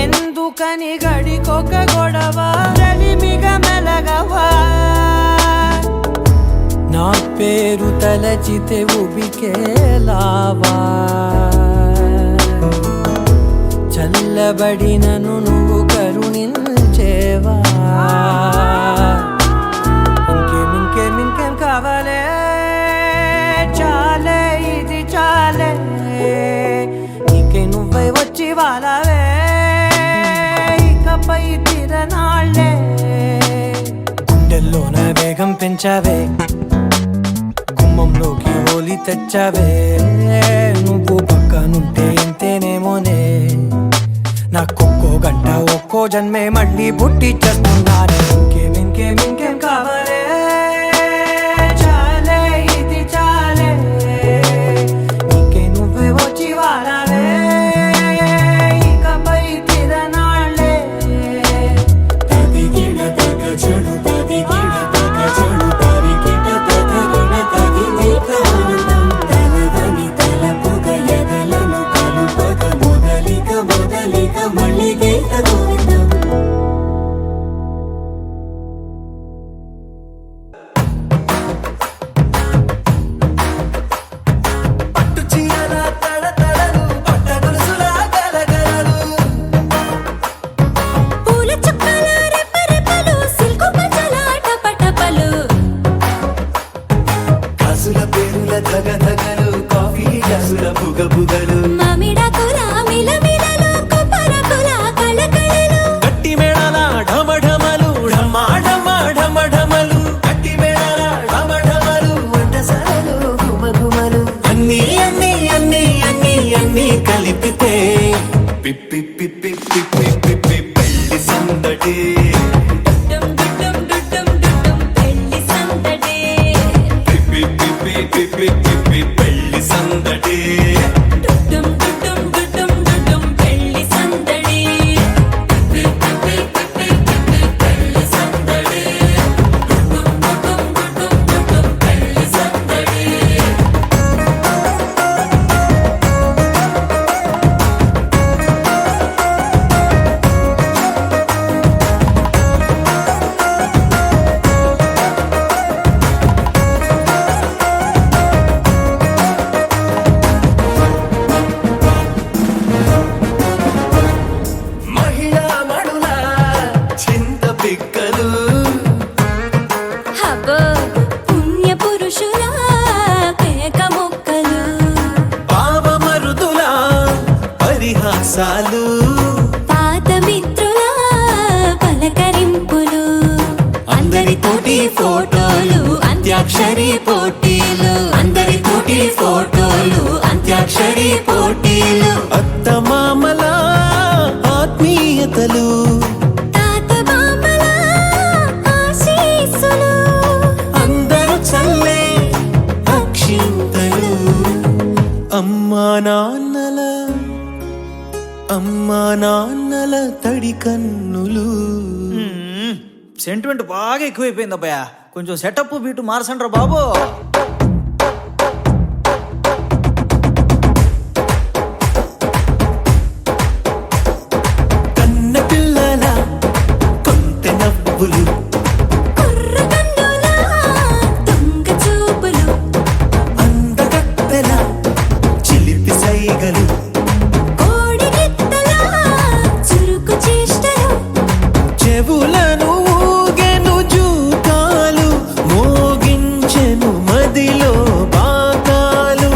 ఎందుకని గడికొక గొడవ రలిమిగ మెలగవా నా పేరు తలచితే ఉబికేలావా చల్లబడినను నువ్వు కరుణించేవా ఇంకేం కావాలే చాలే ఇది చాలే నీకే నువ్వే వచ్చి వాళ్ళవే ఇకపై తిరనాళ్ళే గుండెల్లోన వేగం పెంచావే గుమ్మంలోకి హోలీ తెచ్చావే నువ్వు పక్కనుంటే ఇంతేనేమోనే నాకొక్కో గంట ఒక్కో జన్మే మళ్ళీ పుట్టి చేస్తున్నానే ఇంకేం కావాలే చాలే ఇది చాలే నీకే నువ్వే వచ్చి వాళ్ళవే ఇకపై తిరనాళ్ళే తదిగిన తగ చెడు తదిగిన తగ చెడు తరిగిట తదరిన తదింది ప్రాణం తలవని తలపుగ ఎదలను కలుపగ మొదలిక మళ్ళీ గీత గోవిందం పట్టు చీరల తడతడలు పట్ట గొలుసుల గలగలలు పూల చుక్కల రెపరెపలు సిల్కు పంచల టపటపలు కాసుల పేరుల ధగధగలు కాఫీ గ్లాసుల బుగబుగలు మామిడాకుల మిలమిలలు కొబ్బరకుల కళకళలు గట్టి మేళాల ఢమఢమలు ఢమఢమలు గట్టి మేళాల ఢమఢమలు వంటసాలలు గుమగుమలు అన్నీ కలిపితే పిప్పి పిప్పి పిప్పి పిప్పి పెళ్లి సందడి డుడ్డం డుడ్డం డుడ్డం డుడ్డం పెళ్లి సందడి పిప్పి పిప్పి పిప్పి పిప్పి పెళ్లి సందడి డుడ్డం డుడ్డం డుడ్డం డుడ్డం పెళ్లి సందడి పిప్పి పిప్పి పిప్పి పిప్పి పెళ్లి సందడి డుడ్డం డుడ్డం డుడ్డం డుడ్డం పెళ్లి సందడి అంత్యాక్షరి పోటీలు అందరితోటి ఫోటోలు అంత్యాక్షరి పోటీలు అత్తమామల ఆత్మీయతలు తాత బామ్మల ఆశీస్సులు అందరూ చల్లే అక్షింతలు అమ్మా నాన్నల తడి కన్నులు. సెంటిమెంట్ బాగా ఎక్కువైపోయింది అబ్బాయా, కొంచెం సెటప్ బీటు మార్చండ్రా బాబు. కన్న పిల్లల కొంటె నవ్వులు కుర్రకన్నుల దొంగ చూపులు అందగత్తెల చిలిపి సైగలు కోడిగిత్తల చురుకు చేష్టలు చెవులను ఊగెను జూకాలు మోగించెను మదిలో బాకాలు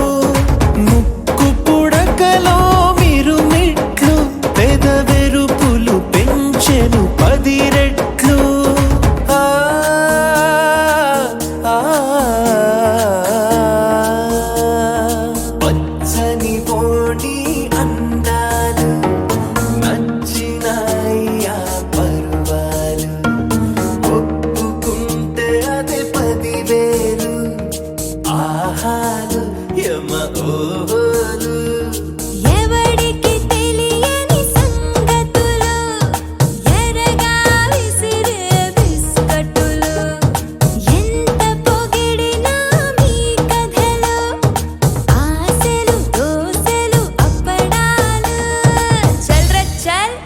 ముక్కు పుడకలో మిరుమిట్లు పెదవెరుపులు పెంచెను 10 రెట్లు. పచ్చని పోటీ అందాలు నచ్చినాయ్యా పర్వాలు ఒప్పుకుంటే అదే 10,000 ఆహాలు యమ ఓహోలు. ఎవడికి తెలియని సంగతులు ఎరగా విసిరే బిస్కట్టులు ఎంత పొగిడినా మీ కథలు ఆశలు దోశలు అప్పడాలు చల్ర చల్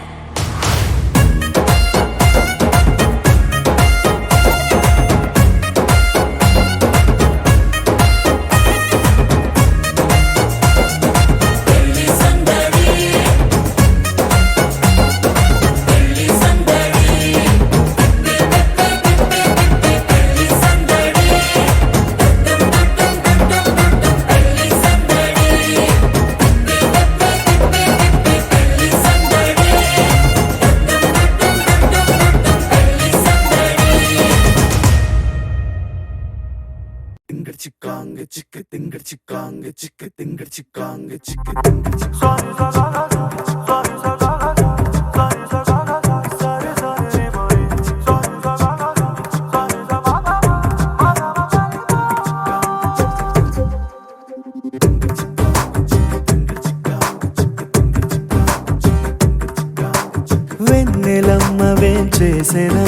వెన్నెలమ్మ వేంచేసెనా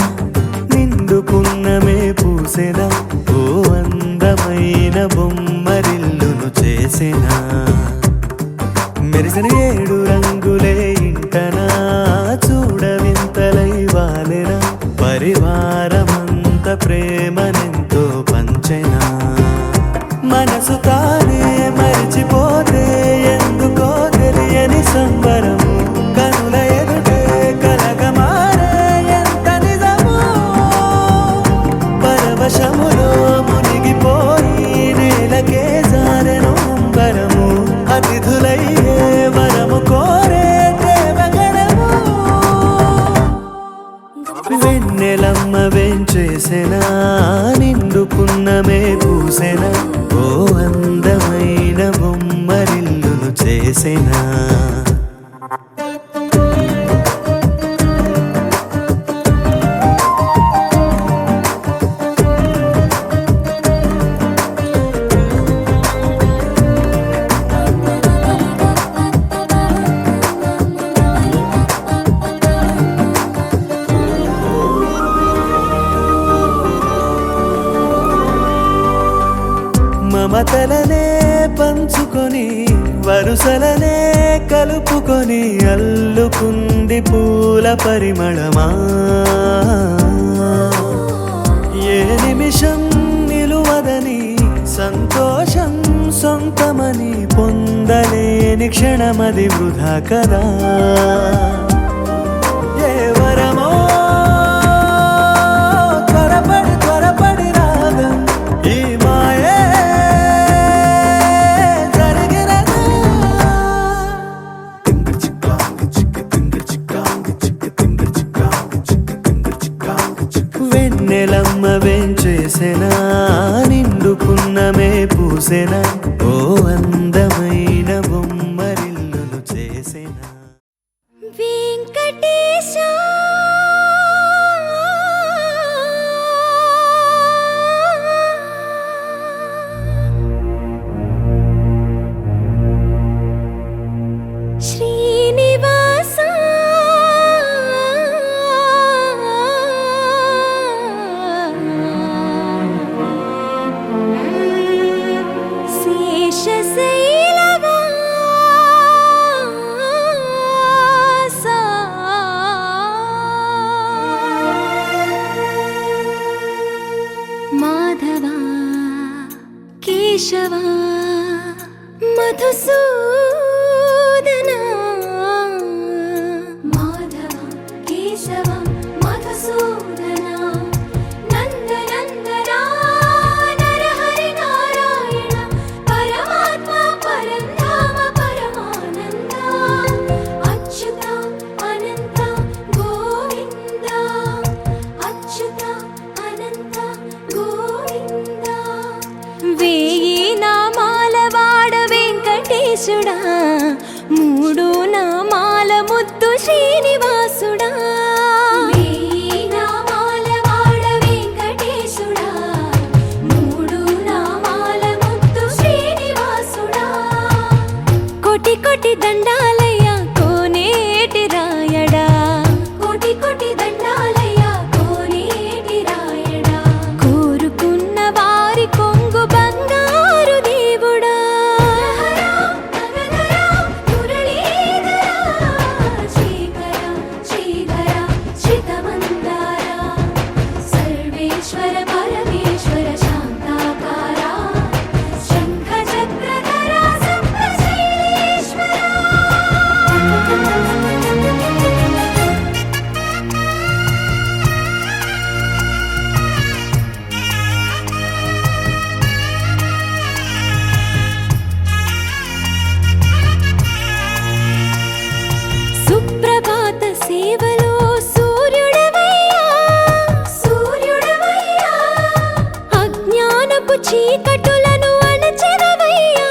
నిండుకున్నమే పూసెనా ఓ అందమైన బొమ్మరిల్లును చేసెనా మెరిసిన 7 రంగులే ఇంటనా చూడవింతలై వాలెనా పరివారమంత ప్రేమనెంతో పంచెనా మనసు తానే మరిచిపోతే ఎందుకో తెలియని సంబరము కనుల ఎదుటే కలగమారే ఎంత నిజము పరవశములో మునిగిపోయి నేలకే జారెను అంబరము అతిథులయ్యే వరము కోరే దేవగణము వెన్నెలమ్మ వేంచేసెనా నిండుకున్నమే పూసెనా ఓ అందమైన బొమ్మరిల్లును చేసెనా. మమతలనే పంచుకొని వరుసలనే కలుపుకొని అల్లుకుంది పూల పరిమళమా ఏ నిమిషం నిలువదని సంతోషం సొంతమని పొందలేని క్షణమది వృధా కదా ఏ వరమో త్వరపడి రాగా ఈ మాయే జరిగినదా వెన్నెలమ్మ వేంచేసెనా నిండు పూసెనా ఓ అందమైన బొమ్మరిల్లును చేసెనా వెంకటేశ శ్రీనివాస మాధవ కేశవ మధుసూదన మాధవ కేశవ మధుసూదన నందనందన నరహరి నారాయణ పరమాత్మ పరంధామ పరమానంద అచ్యుత అనంత గోవింద అచ్యుత అనంత గోవింద వేయి నామాల వాడ వెంకటేశుడా మూడు నామాల ముద్దు శ్రీనివాసుడా వేయి నామాల వాడ వెంకటేశుడా మూడు నామాల ముద్దు శ్రీనివాసుడా కోటి కోటి దండాలయ్య కోనేటి రాయడా కోటి కోటి దండాలయ్య కోనేటి రాయడా కోరుకున్న వారి కొంగు బంగారు దేవుడా సర్వేశ్వర పరమేశ్వర శాంతాకార శంఖ చక్రధర సప్తశైలేశ్వర సుప్రభాత సేవలో సూర్యుడవయ్యా సూర్యుడవయ్యా అజ్ఞానపు చీకటులను అణచెదవయ్యా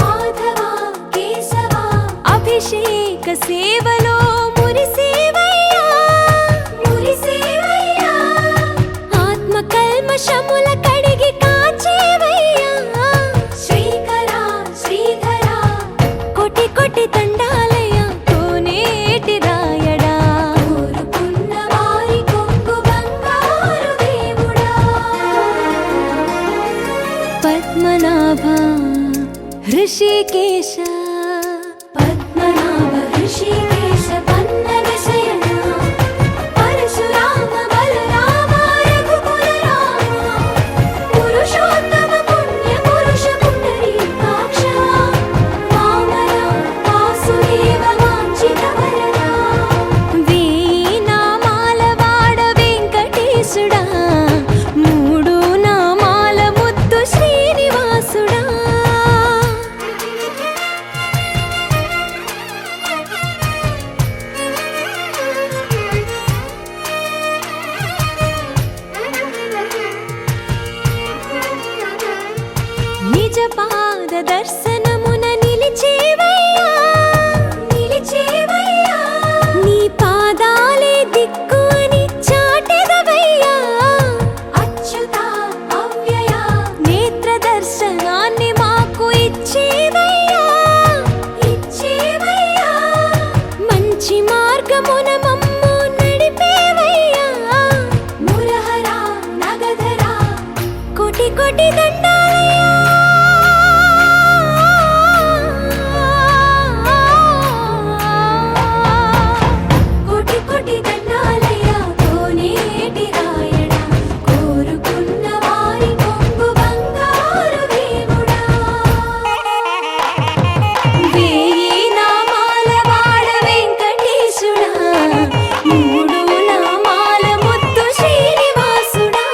మాధవ కేశవ అభిషేక సేవలో మురిసేవయ్యా మురిసేవయ్యా ఆత్మ కల్మషముల కడిగి కాచేవయ్యా శ్రీకర శ్రీధర కోటి కోటి దండాలయ్య కోనేటి రాయడా కోరుకున్న వారి కొంగు బంగారు దేవుడా పద్మనాభ హృషికేశ పద్మనాభ హృషికేశ పన్నగ శయన పరశురామ బలరామ రఘుకుల రామ పురుషోత్తమ పుణ్య పురుష పుండరీకాక్ష వామన వాసుదేవ వాంఛిత వరద వేయి నామాల వాడ వెంకటేశుడా మూడు నామాల ముద్దు శ్రీనివాసుడా నిజ పాద దర్శనమున నిలిచేవయ్యా నిలిచేవయ్యా నీ పాదాలే దిక్కు అని చాటెదవయ్యా అచ్యుత అవ్యయ నేత్ర దర్శనాన్ని మాకు ఇచ్చేవయ్యా ఇచ్చేవయ్యా మంచి మార్గమున మమ్ము నడిపేవయ్యా మురహర నగధర కోటి కోటి దండాలయ్యా కోటి కోటి దండాలయ్య కోనేటి రాయడా కోరుకున్న వారి కొంగు బంగారు దేవుడా వేయి నామాల వాడ వెంకటేశుడా మూడు నామాల ముద్దు శ్రీనివాసుడా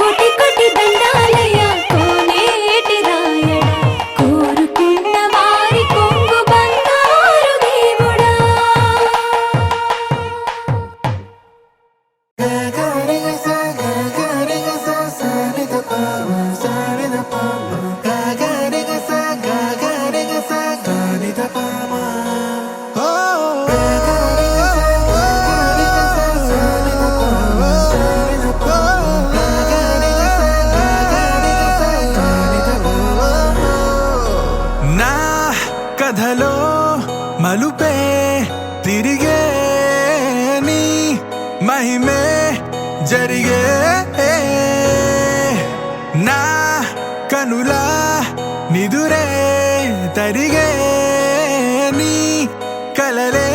కోటి కోటి దండాలయ్య కోనేటి రాయడా కోరుకున్న వారి కొంగు బంగారు దేవుడా గ గ రి గ స గ గ రి గ స స ని ద ప మ స ని ద నా కథలో మలుపే తిరిగే నీ మహిమే జరిగే నా కనులా నిదురే తరిగే నీ కలలే